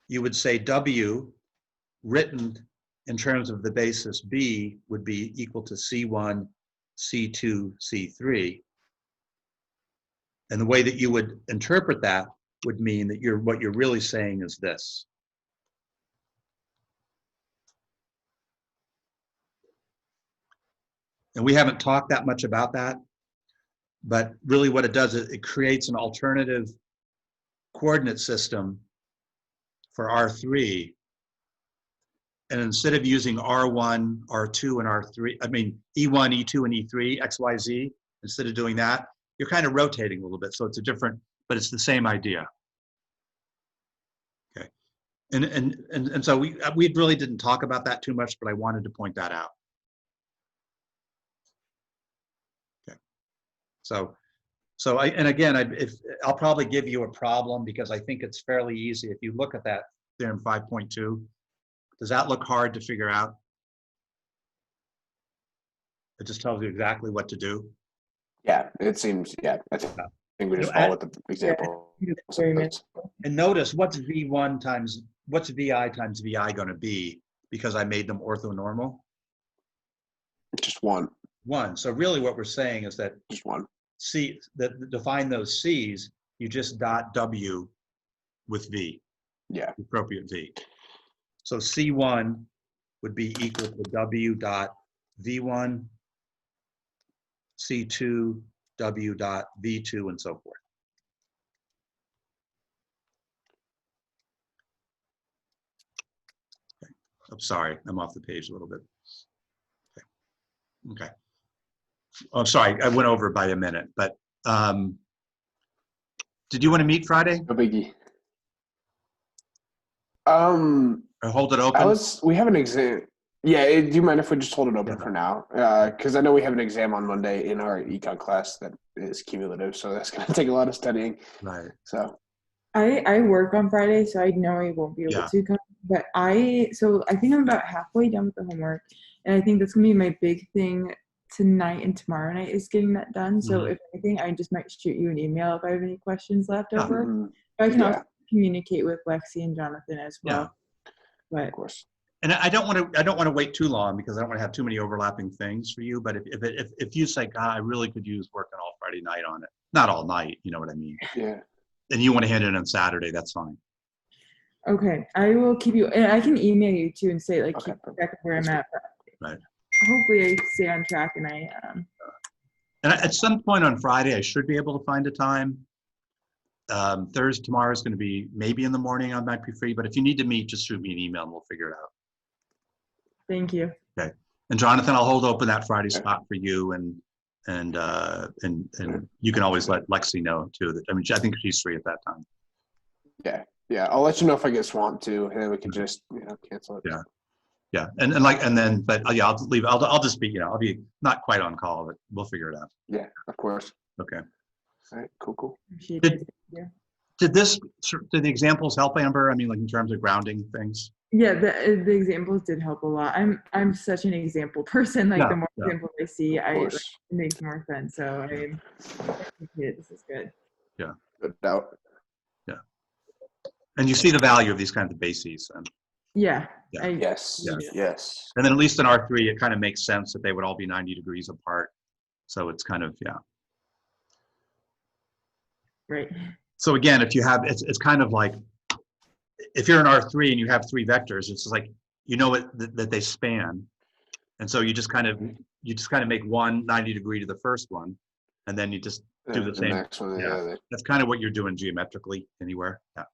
Speaker 1: you would say W written in terms of the basis B would be equal to C1, C2, C3. And the way that you would interpret that would mean that what you're really saying is this. And we haven't talked that much about that, but really what it does is it creates an alternative coordinate system for R3. And instead of using R1, R2, and R3, I mean, E1, E2, and E3, X, Y, Z, instead of doing that, you're kind of rotating a little bit. So it's a different, but it's the same idea. Okay. And so we really didn't talk about that too much, but I wanted to point that out. Okay. So I'll probably give you a problem because I think it's fairly easy. If you look at that Theorem 5.2, does that look hard to figure out? It just tells you exactly what to do.
Speaker 2: Yeah, it seems, yeah, I think we just follow the example.
Speaker 1: And notice what's V1 times, what's VI times VI going to be because I made them orthonormal?
Speaker 2: Just one.
Speaker 1: One. So really what we're saying is that
Speaker 2: just one.
Speaker 1: C, that define those C's, you just dot W with V.
Speaker 2: Yeah.
Speaker 1: Appropriate V. So C1 would be equal to W dot V1, C2, W dot V2, and so forth. Okay. I'm sorry, I'm off the page a little bit. Okay. Oh, sorry, I went over by a minute, but did you want to meet Friday?
Speaker 2: No biggie.
Speaker 1: Or hold it open?
Speaker 2: We have an exam. Yeah, do you mind if we just hold it open for now? Because I know we have an exam on Monday in our econ class that is cumulative, so that's going to take a lot of studying.
Speaker 1: Right.
Speaker 2: So
Speaker 3: I work on Friday, so I know I won't be able to come. But I think I'm about halfway done with the homework, and I think that's gonna be my big thing tonight and tomorrow night is getting that done. So
Speaker 1: Mhm.
Speaker 3: if anything, I just might shoot you an email if I have any questions left
Speaker 1: Yeah.
Speaker 3: over.
Speaker 2: Mhm.
Speaker 3: But I can
Speaker 2: Yeah.
Speaker 3: also communicate with Lexi and Jonathan as well. But
Speaker 2: Of course.
Speaker 1: And I don't want to wait too long because I don't want to have too many overlapping things for you. But if you say, God, I really could use working all Friday night on it, not all night, you know what I mean?
Speaker 2: Yeah.
Speaker 1: And you want to hand it in on Saturday, that's fine.
Speaker 3: okay, I will keep you, and I can email you too and say like
Speaker 2: Okay,
Speaker 3: keep
Speaker 2: perfect.
Speaker 3: track of where I'm at.
Speaker 1: Right.
Speaker 3: Hopefully I stay on track and
Speaker 1: And at some point on Friday, I should be able to find a time. Thursday, tomorrow is going to be maybe in the morning. I might be free, but if you need to meet, just shoot me an email and we'll figure it out.
Speaker 3: thank you.
Speaker 1: Okay. And Jonathan, I'll hold open that Friday
Speaker 2: Okay.
Speaker 1: spot for you, and you can always let Lexi know too. That I think she's free at that time.
Speaker 2: Yeah. I'll let you know if I get swamped too, and then we can
Speaker 1: Okay.
Speaker 2: just cancel it.
Speaker 1: Yeah. Yeah, but I'll leave. I'll just be, I'll be not quite on call, but we'll figure it out.
Speaker 2: Yeah. Of course.
Speaker 1: Okay.
Speaker 2: All right. Cool.
Speaker 3: Appreciate
Speaker 1: Did-
Speaker 3: it. Yeah.
Speaker 1: Did the examples help, Amber? I mean, like in terms of grounding things.
Speaker 3: Yeah, the examples did help a lot. I'm such an example person. Like the more
Speaker 1: Yeah.
Speaker 3: examples I see,
Speaker 2: Of
Speaker 3: it
Speaker 2: course.
Speaker 3: makes more sense. So I appreciate it. This is good.
Speaker 2: No doubt.
Speaker 1: And you see the value of these kinds of bases, and
Speaker 3: Yeah.
Speaker 1: Yeah.
Speaker 2: Yes.
Speaker 1: Yeah.
Speaker 2: Yes.
Speaker 1: then at least in R3, it kind of makes sense that they would all be 90 degrees apart. So it's kind of
Speaker 3: Right.
Speaker 1: So again, if you have, it's kind of like, if you're in R3 and you have 3 vectors, it's just like, that they span. And so you just kind of make one 90 degree to the first one. And then you just do the same.
Speaker 2: Next one.
Speaker 1: Yeah. That's kind of what you're doing geometrically anywhere. Yeah.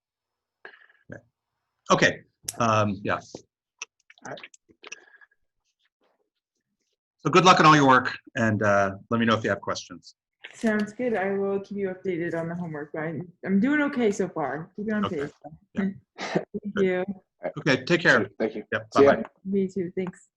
Speaker 1: Okay. Yeah. So good luck on all your work, and let me know if you have questions.
Speaker 3: Sounds good. I will keep you updated on the homework, but I'm doing okay so far. Keep it on
Speaker 1: Okay.
Speaker 3: pace.
Speaker 1: Yeah.
Speaker 3: Thank you.
Speaker 1: Okay. Take care.
Speaker 2: Thank you.
Speaker 1: Yep.
Speaker 2: See ya.
Speaker 1: Bye-bye.
Speaker 3: Me too. Thanks.